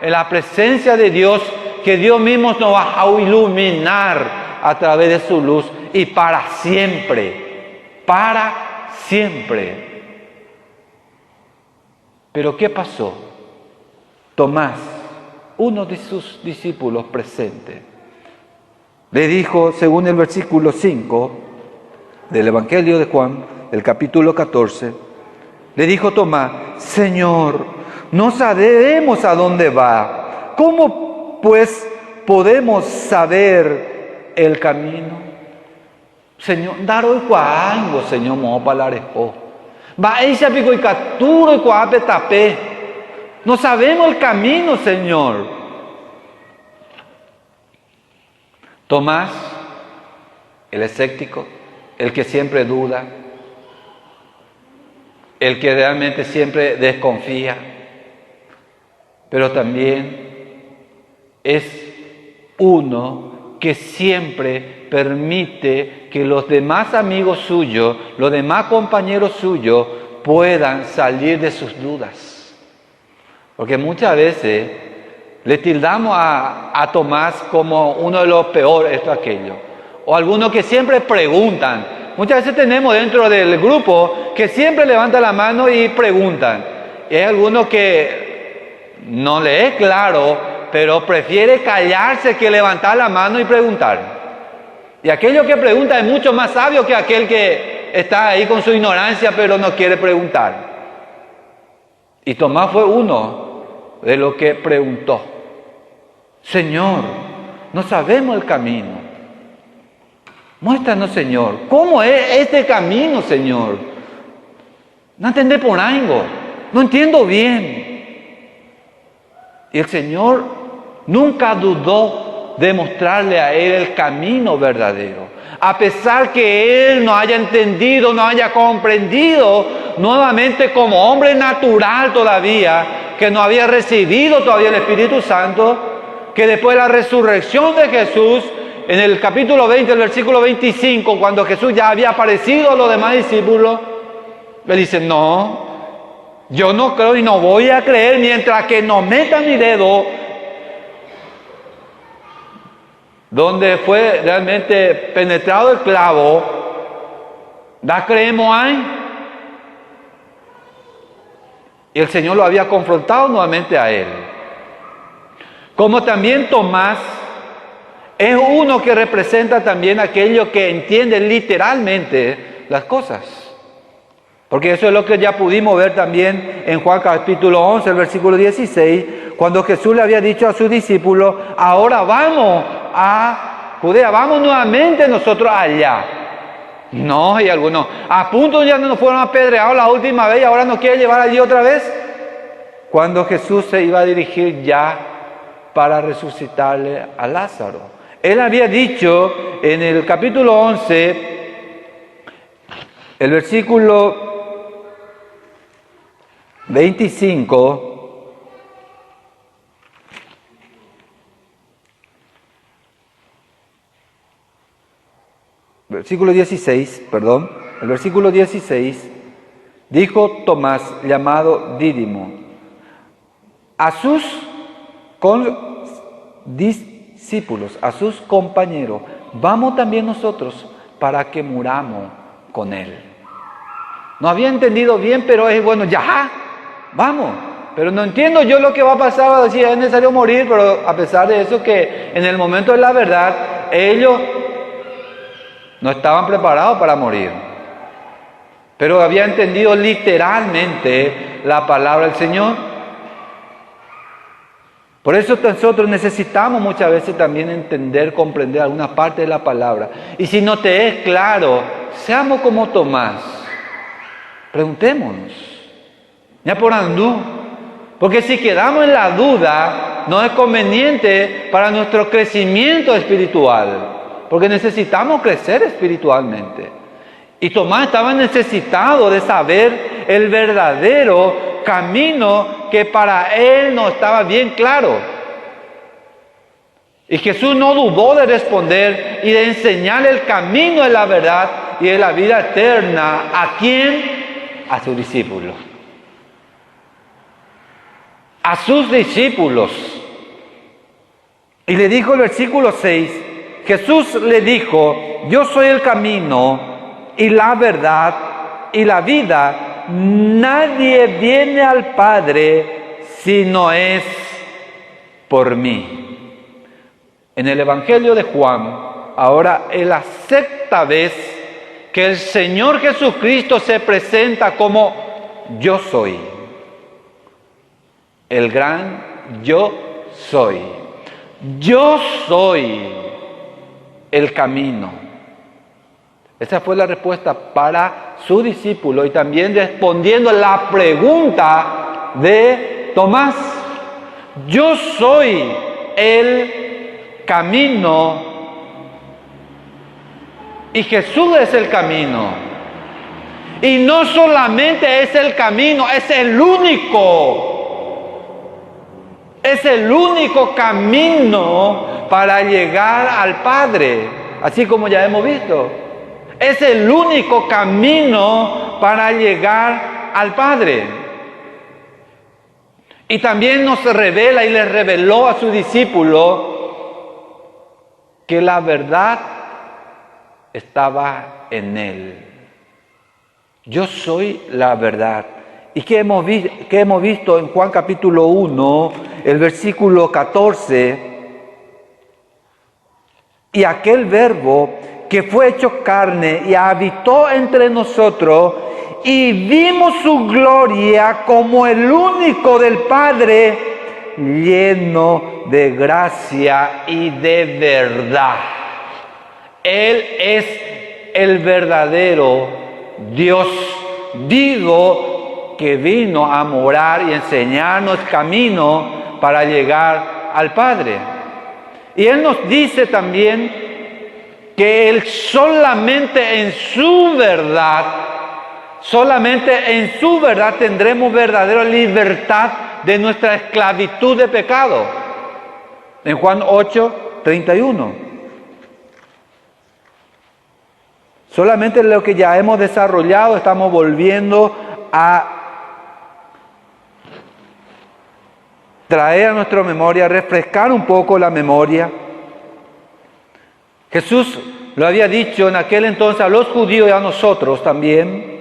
en la presencia de Dios, que Dios mismo nos va a iluminar a través de su luz y para siempre. Para siempre. Pero ¿qué pasó? Tomás, uno de sus discípulos presentes, le dijo, según el versículo 5 del Evangelio de Juan, el capítulo 14, le dijo Tomás, Señor, no sabemos a dónde va. ¿Cómo pues podemos saber el camino? Señor, daro y cuango, Señor, mo palarejo. Va ella pico y capturo y cuape tapé. No sabemos el camino, Señor. Tomás, el escéptico, el que siempre duda, el que realmente siempre desconfía, pero también es uno que siempre permite que los demás amigos suyos, los demás compañeros suyos, puedan salir de sus dudas. Porque muchas veces le tildamos a Tomás como uno de los peores, esto, aquello. O algunos que siempre preguntan. Muchas veces tenemos dentro del grupo que siempre levantan la mano y preguntan. Y hay algunos que no le es claro, pero prefiere callarse que levantar la mano y preguntar. Y aquello que pregunta es mucho más sabio que aquel que está ahí con su ignorancia, pero no quiere preguntar. Y Tomás fue uno de los que preguntó. Señor, no sabemos el camino. Muéstranos, Señor, ¿cómo es este camino, Señor? No entendé por algo, no entiendo bien. Y el Señor nunca dudó de mostrarle a él el camino verdadero. A pesar que él no haya entendido, no haya comprendido, nuevamente como hombre natural todavía, que no había recibido todavía el Espíritu Santo, que después de la resurrección de Jesús, en el capítulo 20, el versículo 25, cuando Jesús ya había aparecido a los demás discípulos, le dice, no, yo no creo y no voy a creer mientras que no meta mi dedo donde fue realmente penetrado el clavo. ¿Da creemos ahí? Y el Señor lo había confrontado nuevamente a él. Como también Tomás es uno que representa también aquello que entiende literalmente las cosas. Porque eso es lo que ya pudimos ver también en Juan capítulo 11, el versículo 16, cuando Jesús le había dicho a sus discípulos, ahora vamos a Judea, vamos nuevamente nosotros allá. No, y algunos, a punto ya nos fueron apedreados la última vez y ahora nos quiere llevar allí otra vez. Cuando Jesús se iba a dirigir ya para resucitarle a Lázaro. Él había dicho en el capítulo 11, el versículo 25, versículo 16, perdón, el versículo 16, dijo Tomás, llamado Dídimo, a sus discípulos, a sus compañeros, vamos también nosotros para que muramos con él. No había entendido bien, pero es bueno, ya, vamos. Pero no entiendo yo lo que va a pasar, si es necesario morir, pero a pesar de eso que en el momento de la verdad, ellos no estaban preparados para morir. Pero había entendido literalmente la palabra del Señor. Por eso nosotros necesitamos muchas veces también entender, comprender alguna parte de la palabra. Y si no te es claro, seamos como Tomás. Preguntémonos. Ya por andú. Porque si quedamos en la duda, no es conveniente para nuestro crecimiento espiritual. Porque necesitamos crecer espiritualmente. Y Tomás estaba necesitado de saber el verdadero camino que para él no estaba bien claro. Y Jesús no dudó de responder y de enseñarle el camino de la verdad y de la vida eterna. ¿A quién? A sus discípulos. A sus discípulos. Y le dijo el versículo 6, Jesús le dijo, yo soy el camino y la verdad y la vida. Nadie viene al Padre si no es por mí. En el Evangelio de Juan, ahora es la sexta vez que el Señor Jesucristo se presenta como yo soy. El gran yo soy. Yo soy el camino. Esa fue la respuesta para su discípulo y también respondiendo a la pregunta de Tomás. Yo soy el camino y Jesús es el camino. Y no solamente es el camino, es el único. Es el único camino para llegar al Padre, así como ya hemos visto. Es el único camino para llegar al Padre. Y también nos revela y les reveló a su discípulo que la verdad estaba en Él. Yo soy la verdad. ¿Y qué hemos visto en Juan capítulo 1, el versículo 14? Y aquel verbo que fue hecho carne y habitó entre nosotros, y vimos su gloria como el único del Padre, lleno de gracia y de verdad. Él es el verdadero Dios. Digo que vino a morar y enseñarnos camino para llegar al Padre. Y Él nos dice también que Él solamente en su verdad tendremos verdadera libertad de nuestra esclavitud de pecado. En Juan 8:31. Solamente lo que ya hemos desarrollado estamos volviendo a traer a nuestra memoria, refrescar un poco la memoria. Jesús lo había dicho en aquel entonces a los judíos y a nosotros también.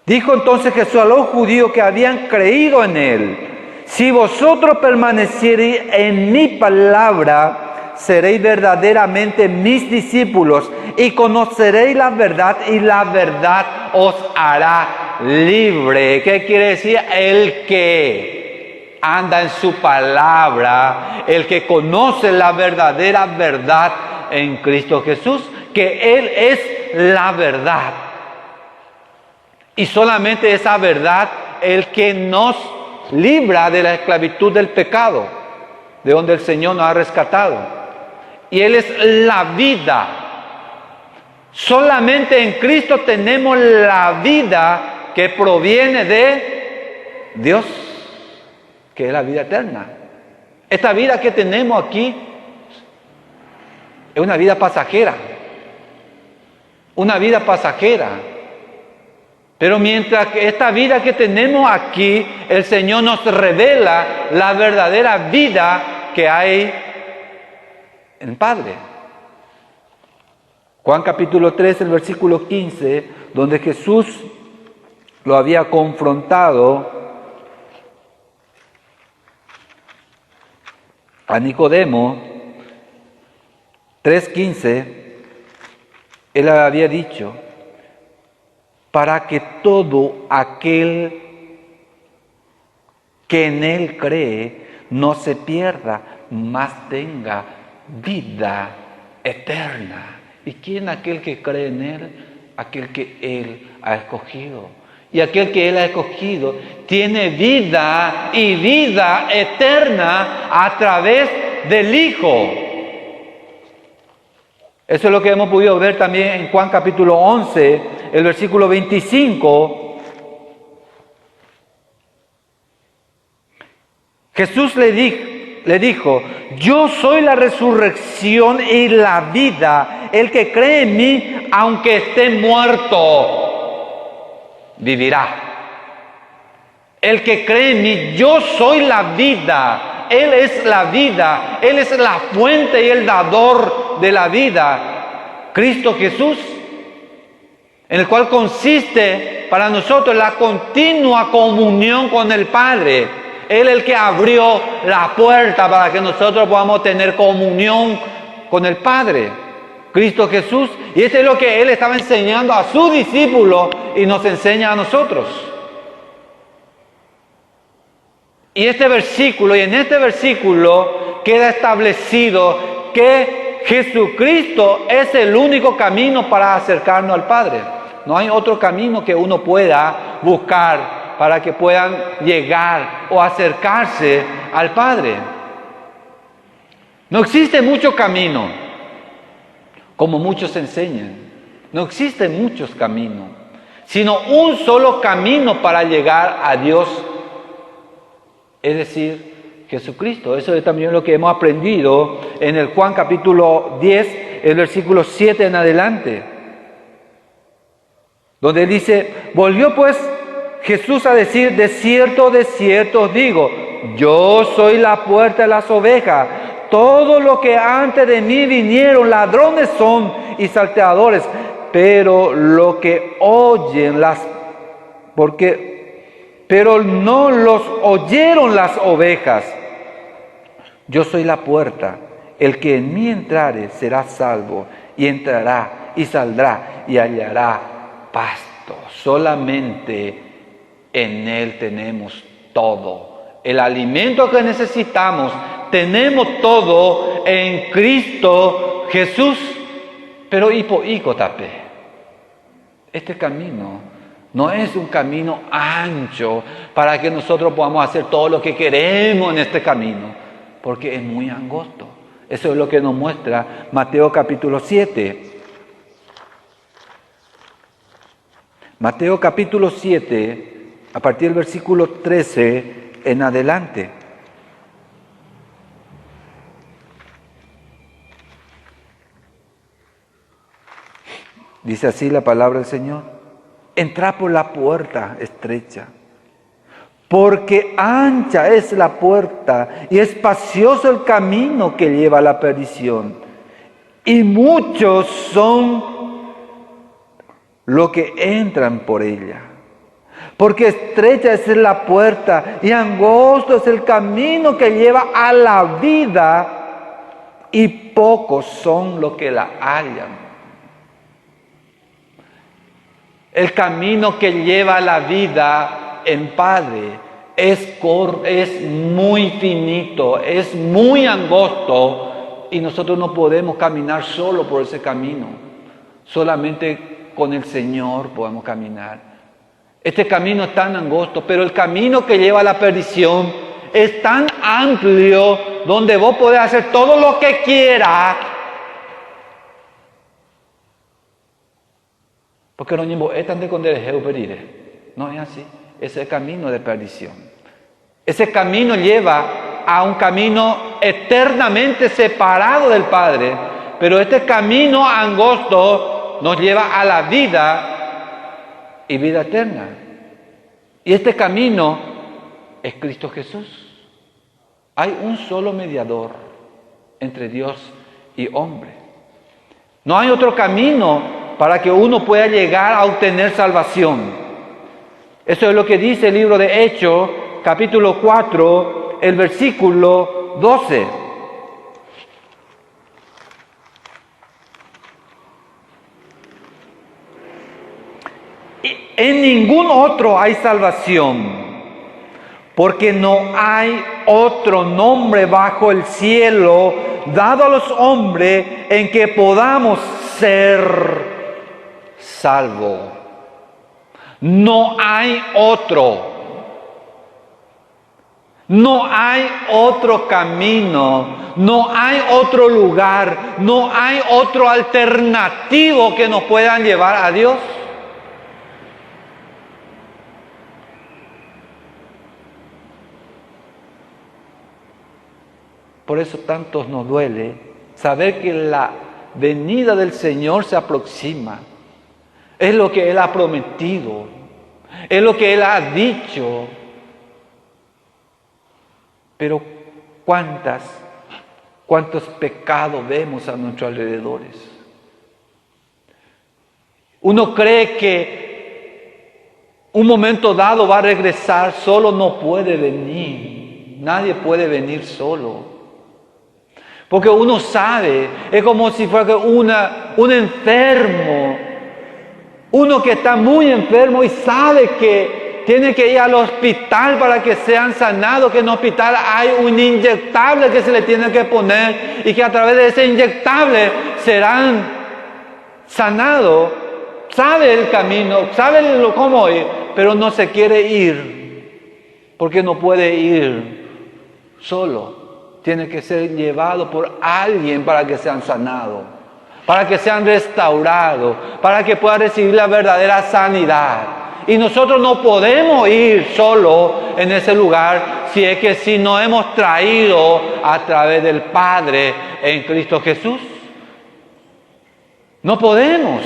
Dijo entonces Jesús a los judíos que habían creído en Él: si vosotros permaneciereis en mi palabra, seréis verdaderamente mis discípulos y conoceréis la verdad, y la verdad os hará libre. ¿Qué quiere decir? El que anda en su palabra, el que conoce la verdadera verdad en Cristo Jesús, que Él es la verdad. Y solamente esa verdad el que nos libra de la esclavitud del pecado, de donde el Señor nos ha rescatado. Y Él es la vida. Solamente en Cristo tenemos la vida que proviene de Dios, que es la vida eterna. Esta vida que tenemos aquí es una vida pasajera. Una vida pasajera. Pero mientras que esta vida que tenemos aquí, el Señor nos revela la verdadera vida que hay en el Padre. Juan capítulo 3, el versículo 15, donde Jesús lo había confrontado a Nicodemo, 3:15, Él había dicho: para que todo aquel que en Él cree no se pierda, mas tenga vida eterna. ¿Y quién es aquel que cree en Él? Aquel que Él ha escogido. Y aquel que Él ha escogido tiene vida y vida eterna a través del Hijo. Eso es lo que hemos podido ver también en Juan capítulo 11, el versículo 25. Jesús le dijo: yo soy la resurrección y la vida. El que cree en mí, aunque esté muerto, vivirá. El que cree en mí, yo soy la vida. Él es la vida. Él es la fuente y el dador de la vida. Cristo Jesús, en el cual consiste para nosotros la continua comunión con el Padre. Él es el que abrió la puerta para que nosotros podamos tener comunión con el Padre. Cristo Jesús. Y eso es lo que Él estaba enseñando a sus discípulos y nos enseña a nosotros. Y en este versículo queda establecido que Jesucristo es el único camino para acercarnos al Padre. No hay otro camino que uno pueda buscar para que puedan llegar o acercarse al Padre. No existe mucho camino, como muchos enseñan. No existen muchos caminos, sino un solo camino para llegar a Dios, es decir, Jesucristo. Eso es también lo que hemos aprendido en el Juan capítulo 10, el versículo 7 en adelante, donde dice: volvió pues Jesús a decir, de cierto os digo, yo soy la puerta de las ovejas. Todo lo que antes de mí vinieron, ladrones son y salteadores, pero lo que oyen pero no los oyeron las ovejas. Yo soy la puerta. El que en mí entrare será salvo, y entrará y saldrá y hallará pasto. Solamente en Él tenemos todo. El alimento que necesitamos, tenemos todo en Cristo Jesús. Pero tapé. Este camino no es un camino ancho para que nosotros podamos hacer todo lo que queremos en este camino, porque es muy angosto. Eso es lo que nos muestra Mateo capítulo 7. Mateo capítulo 7, a partir del versículo 13 en adelante. Dice así la palabra del Señor. Entrad por la puerta estrecha, porque ancha es la puerta y espacioso el camino que lleva a la perdición, y muchos son los que entran por ella. Porque estrecha es la puerta y angosto es el camino que lleva a la vida, y pocos son los que la hallan. El camino que lleva a la vida en Padre es muy finito, es muy angosto, y nosotros no podemos caminar solo por ese camino. Solamente con el Señor podemos caminar. Este camino es tan angosto, pero el camino que lleva a la perdición es tan amplio, donde vos podés hacer todo lo que quieras. Porque no es tan de no es así. Ese es el camino de perdición. Ese camino lleva a un camino eternamente separado del Padre, pero este camino angosto nos lleva a la vida y vida eterna. Y este camino es Cristo Jesús. Hay un solo mediador entre Dios y hombre. No hay otro camino para que uno pueda llegar a obtener salvación. Eso es lo que dice el libro de Hechos, capítulo 4, el versículo 12. En ningún otro hay salvación, porque no hay otro nombre bajo el cielo dado a los hombres en que podamos ser salvo. No hay otro. No hay otro camino. No hay otro lugar. No hay otro alternativo que nos puedan llevar a Dios. Por eso tanto nos duele saber que la venida del Señor se aproxima. Es lo que Él ha prometido. Es lo que Él ha dicho. Pero ¿cuántos pecados vemos a nuestros alrededores? Uno cree que un momento dado va a regresar, solo no puede venir. Nadie puede venir solo. Porque uno sabe, es como si fuera un enfermo. Uno que está muy enfermo y sabe que tiene que ir al hospital para que sean sanados, que en el hospital hay un inyectable que se le tiene que poner y que a través de ese inyectable serán sanados. Sabe el camino, sabe cómo ir, pero no se quiere ir porque no puede ir solo. Tiene que ser llevado por alguien para que sean sanados, para que sean restaurados, para que puedan recibir la verdadera sanidad. Y nosotros no podemos ir solo en ese lugar si no hemos traído a través del Padre en Cristo Jesús. No podemos.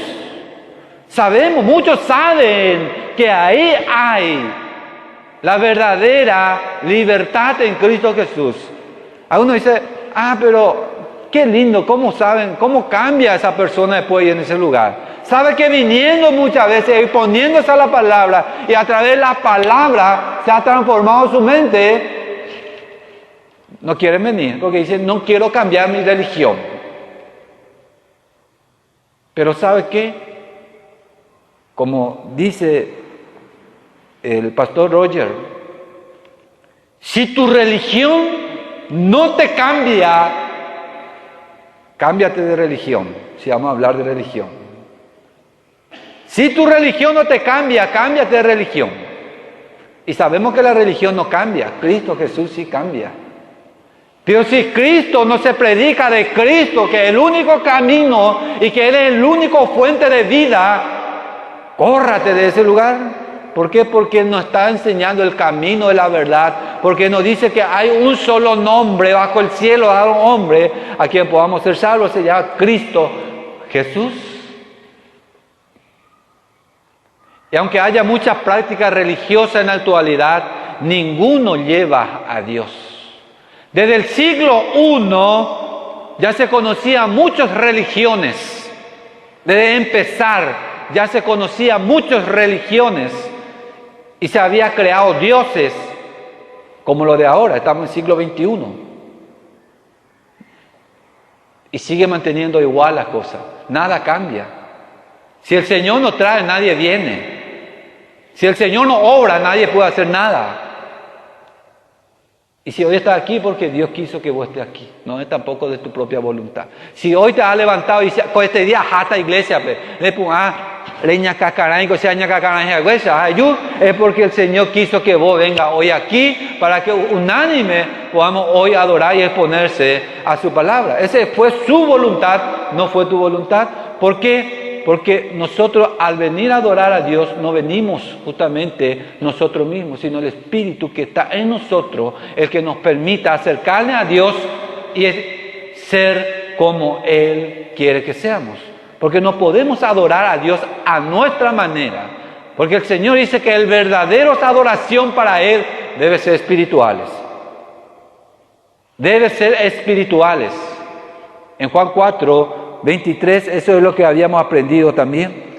Sabemos, muchos saben que ahí hay la verdadera libertad en Cristo Jesús. Algunos dicen, pero qué lindo, ¿cómo saben? ¿Cómo cambia esa persona después en ese lugar? Sabe que viniendo muchas veces y poniéndose a la palabra, y a través de la palabra se ha transformado su mente, no quieren venir porque dicen, no quiero cambiar mi religión. Pero ¿sabe qué? Como dice el pastor Roger, si tu religión no te cambia, cámbiate de religión, si vamos a hablar de religión. Si tu religión no te cambia, cámbiate de religión. Y sabemos que la religión no cambia, Cristo Jesús sí cambia. Pero si Cristo no se predica de Cristo, que es el único camino y que Él es el único fuente de vida, córrate de ese lugar. ¿Por qué? Porque nos está enseñando el camino de la verdad. Porque nos dice que hay un solo nombre bajo el cielo, a un hombre a quien podamos ser salvos, se llama Cristo Jesús. Y aunque haya muchas prácticas religiosas en la actualidad, ninguno lleva a Dios. Desde el siglo I ya se conocían muchas religiones. Desde empezar ya se conocían muchas religiones y se había creado dioses como lo de ahora. Estamos en el siglo XXI y sigue manteniendo igual las cosas. Nada cambia. Si el Señor no trae, nadie viene. Si el Señor no obra, nadie puede hacer nada. Y si hoy estás aquí, porque Dios quiso que vos estés aquí, no es tampoco de tu propia voluntad. Si hoy te has levantado y dices, con este día, jata iglesia, leña cacaray, es porque el Señor quiso que vos vengas hoy aquí para que unánime podamos hoy adorar y exponerse a su palabra. Esa fue su voluntad, no fue tu voluntad. ¿Por qué? Porque nosotros al venir a adorar a Dios no venimos justamente nosotros mismos, sino el Espíritu que está en nosotros, el que nos permita acercarnos a Dios y ser como Él quiere que seamos. Porque no podemos adorar a Dios a nuestra manera, porque el Señor dice que el verdadero adoración para Él debe ser espirituales. Debe ser espirituales. En Juan 4:23, eso es lo que habíamos aprendido también.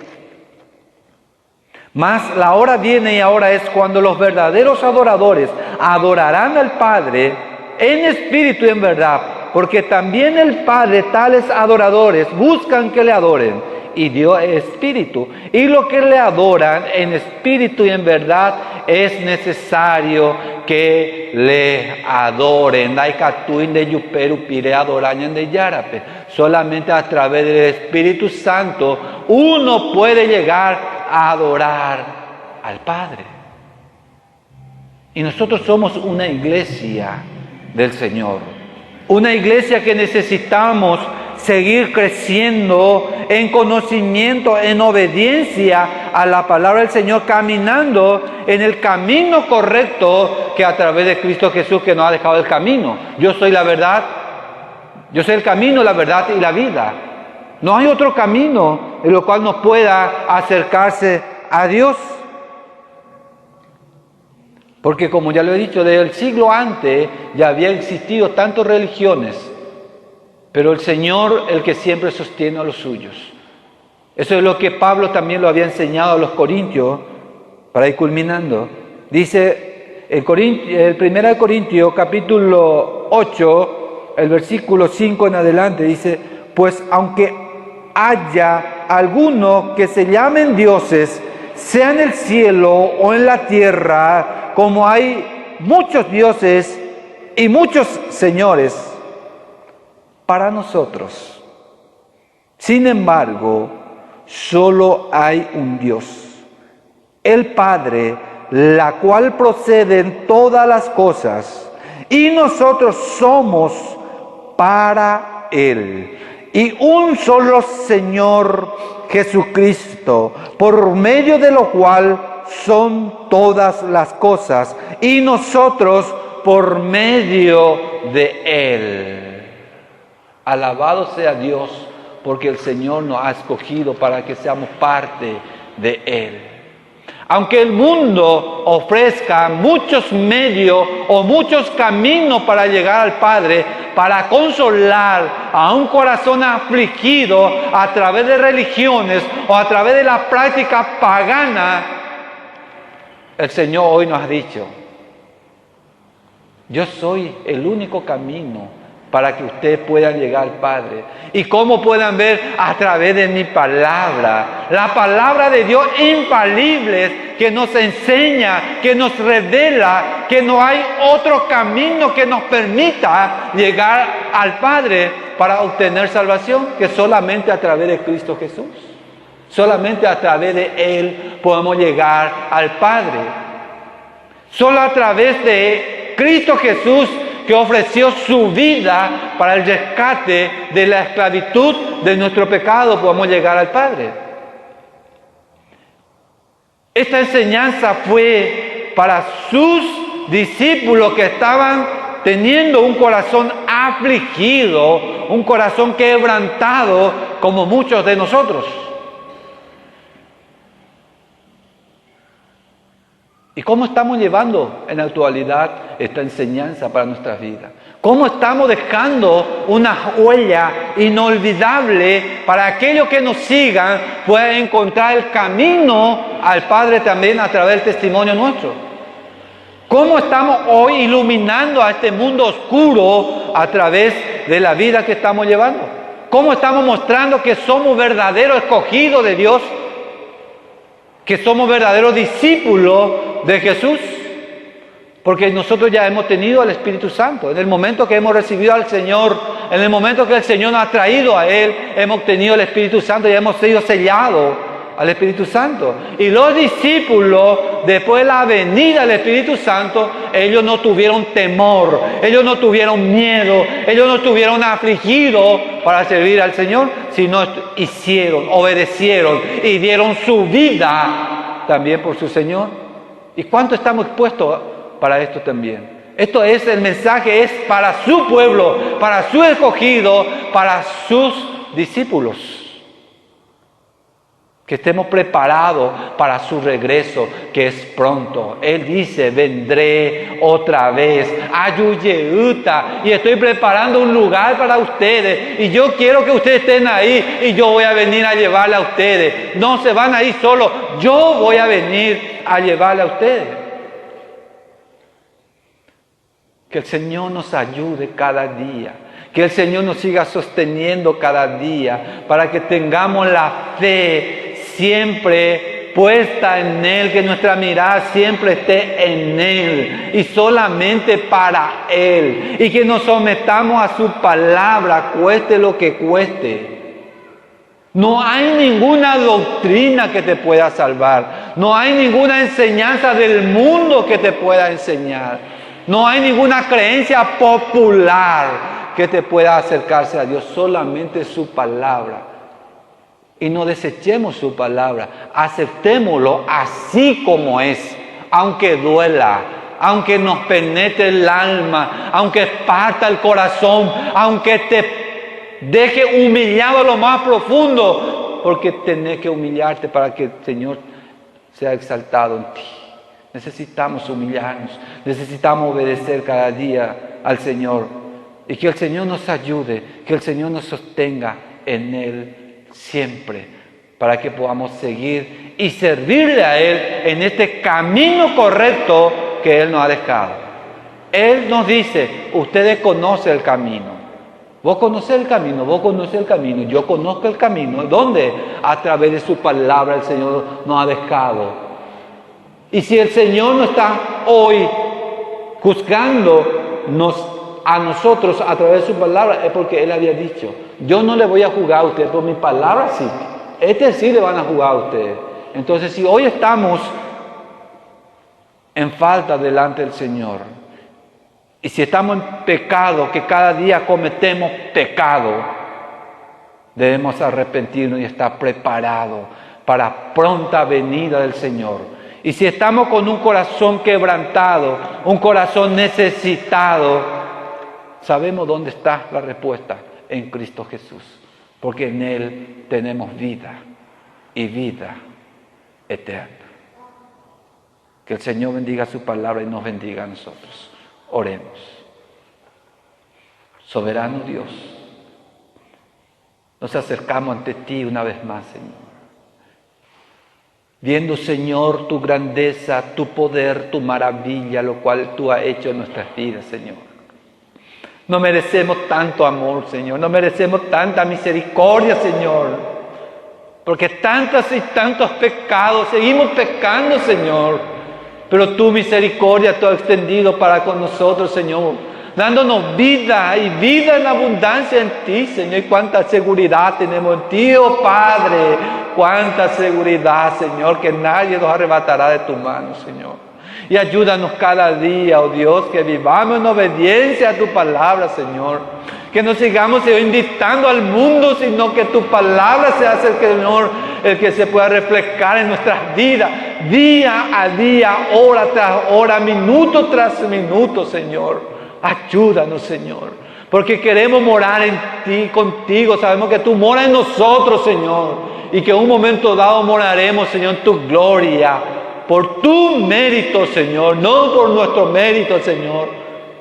Mas la hora viene y ahora es cuando los verdaderos adoradores adorarán al Padre en espíritu y en verdad, porque también el Padre, tales adoradores, buscan que le adoren, y Dios es espíritu, y lo que le adoran en espíritu y en verdad es necesario que le adoren. Solamente a través del Espíritu Santo uno puede llegar a adorar al Padre. Y nosotros somos una iglesia del Señor, una iglesia que necesitamos seguir creciendo en conocimiento, en obediencia a la palabra del Señor, caminando en el camino correcto que a través de Cristo Jesús, que nos ha dejado el camino. Yo soy la verdad, yo soy el camino, la verdad y la vida. No hay otro camino en el cual nos pueda acercarse a Dios. Porque como ya lo he dicho, desde el siglo antes ya había existido tantas religiones, pero el Señor, el que siempre sostiene a los suyos. Eso es lo que Pablo también lo había enseñado a los corintios, para ir culminando. Dice el 1 Corintios capítulo 8, el versículo 5 en adelante, dice, pues aunque haya algunos que se llamen dioses, sea en el cielo o en la tierra, como hay muchos dioses y muchos señores, para nosotros, sin embargo, solo hay un Dios, el Padre, la cual proceden todas las cosas, y nosotros somos para Él. Y un solo Señor Jesucristo, por medio de lo cual son todas las cosas, y nosotros por medio de Él. Alabado sea Dios, porque el Señor nos ha escogido para que seamos parte de Él. Aunque el mundo ofrezca muchos medios o muchos caminos para llegar al Padre, para consolar a un corazón afligido a través de religiones o a través de la práctica pagana, el Señor hoy nos ha dicho: yo soy el único camino para que ustedes puedan llegar al Padre. ¿Y cómo puedan ver? A través de mi palabra. La palabra de Dios infalible que nos enseña, que nos revela que no hay otro camino que nos permita llegar al Padre para obtener salvación que solamente a través de Cristo Jesús. Solamente a través de Él podemos llegar al Padre. Solo a través de Cristo Jesús, que ofreció su vida para el rescate de la esclavitud de nuestro pecado, podemos llegar al Padre. Esta enseñanza fue para sus discípulos que estaban teniendo un corazón afligido, un corazón quebrantado, como muchos de nosotros. ¿Y cómo estamos llevando en la actualidad esta enseñanza para nuestras vidas? ¿Cómo estamos dejando una huella inolvidable para aquellos que nos sigan puedan encontrar el camino al Padre también a través del testimonio nuestro? ¿Cómo estamos hoy iluminando a este mundo oscuro a través de la vida que estamos llevando? ¿Cómo estamos mostrando que somos verdaderos escogidos de Dios? Que somos verdaderos discípulos de Jesús, porque nosotros ya hemos tenido al Espíritu Santo. En el momento que hemos recibido al Señor, en el momento que el Señor nos ha traído a Él, hemos obtenido el Espíritu Santo y hemos sido sellados al Espíritu Santo. Y los discípulos, después de la venida del Espíritu Santo, ellos no tuvieron temor, ellos no tuvieron miedo, ellos no estuvieron afligidos para servir al Señor, sino hicieron, obedecieron y dieron su vida también por su Señor. ¿Y cuánto estamos expuestos para esto también? Esto es, el mensaje es para su pueblo, para su escogido, para sus discípulos. Que estemos preparados para su regreso, que es pronto. Él dice: vendré otra vez, ayuyeuta, y estoy preparando un lugar para ustedes, y yo quiero que ustedes estén ahí, y yo voy a venir a llevarle a ustedes. No se van a ir solos, yo voy a venir a llevarle a ustedes. Que el Señor nos ayude cada día. Que el Señor nos siga sosteniendo cada día, para que tengamos la fe siempre puesta en Él, que nuestra mirada siempre esté en Él y solamente para Él, y que nos sometamos a su palabra, cueste lo que cueste. No hay ninguna doctrina que te pueda salvar, no hay ninguna enseñanza del mundo que te pueda enseñar, no hay ninguna creencia popular que te pueda acercarse a Dios, solamente su palabra. Y no desechemos su palabra, aceptémoslo así como es, aunque duela, aunque nos penetre el alma, aunque parta el corazón, aunque te deje humillado a lo más profundo, porque tenés que humillarte para que el Señor sea exaltado en ti. Necesitamos humillarnos, necesitamos obedecer cada día al Señor, y que el Señor nos ayude, que el Señor nos sostenga en Él siempre, para que podamos seguir y servirle a Él en este camino correcto que Él nos ha dejado. Él nos dice: ustedes conocen el camino. Vos conocés el camino, vos conocés el camino, yo conozco el camino. ¿Dónde? A través de su palabra el Señor nos ha dejado. Y si el Señor no está hoy juzgándonos a nosotros a través de su palabra, es porque Él había dicho: yo no le voy a juzgar a ustedes, por mi palabra sí. Sí le van a juzgar a ustedes. Entonces, si hoy estamos en falta delante del Señor, y si estamos en pecado, que cada día cometemos pecado, debemos arrepentirnos y estar preparados para pronta venida del Señor. Y si estamos con un corazón quebrantado, un corazón necesitado, sabemos dónde está la respuesta: en Cristo Jesús, porque en Él tenemos vida y vida eterna. Que el Señor bendiga su palabra y nos bendiga a nosotros. Oremos. Soberano Dios, nos acercamos ante ti una vez más, Señor. Viendo, Señor, tu grandeza, tu poder, tu maravilla, lo cual tú has hecho en nuestras vidas, Señor. No merecemos tanto amor, Señor. No merecemos tanta misericordia, Señor. Porque tantos y tantos pecados, seguimos pecando, Señor. Pero tu misericordia tú has extendido para con nosotros, Señor. Dándonos vida y vida en abundancia en ti, Señor. Y cuánta seguridad tenemos en ti, oh Padre. Cuánta seguridad, Señor, que nadie nos arrebatará de tu mano, Señor. Y ayúdanos cada día, oh Dios, que vivamos en obediencia a tu palabra, Señor. Que no sigamos, Señor, dictando al mundo, sino que tu palabra sea, Señor, el que se pueda reflejar en nuestras vidas, día a día, hora tras hora, minuto tras minuto, Señor. Ayúdanos, Señor, porque queremos morar en ti, contigo. Sabemos que tú moras en nosotros, Señor, y que en un momento dado moraremos, Señor, en tu gloria, por tu mérito, Señor, no por nuestro mérito, Señor.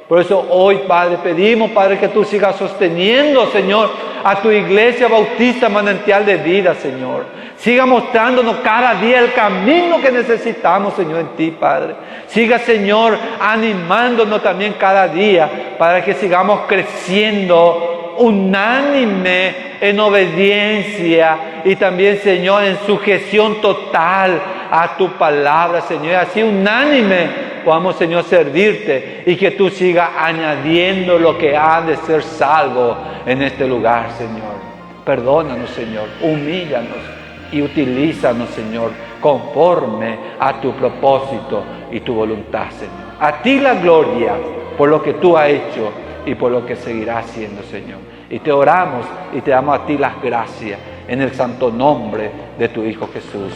Por eso hoy, Padre, pedimos, Padre, que tú sigas sosteniendo, Señor, a tu iglesia bautista manantial de vida, Señor. Siga mostrándonos cada día el camino que necesitamos, Señor, en ti, Padre. Siga, Señor, animándonos también cada día para que sigamos creciendo unánime en obediencia y también, Señor, en sujeción total a tu palabra, Señor. Así unánime podamos, Señor, servirte y que tú sigas añadiendo lo que ha de ser salvo en este lugar, Señor. Perdónanos, Señor, humíllanos y utilízanos, Señor, conforme a tu propósito y tu voluntad, Señor. A ti la gloria por lo que tú has hecho y por lo que seguirás haciendo, Señor. Y te oramos y te damos a ti las gracias en el santo nombre de tu Hijo Jesús.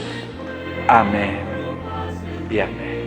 Amén y amén.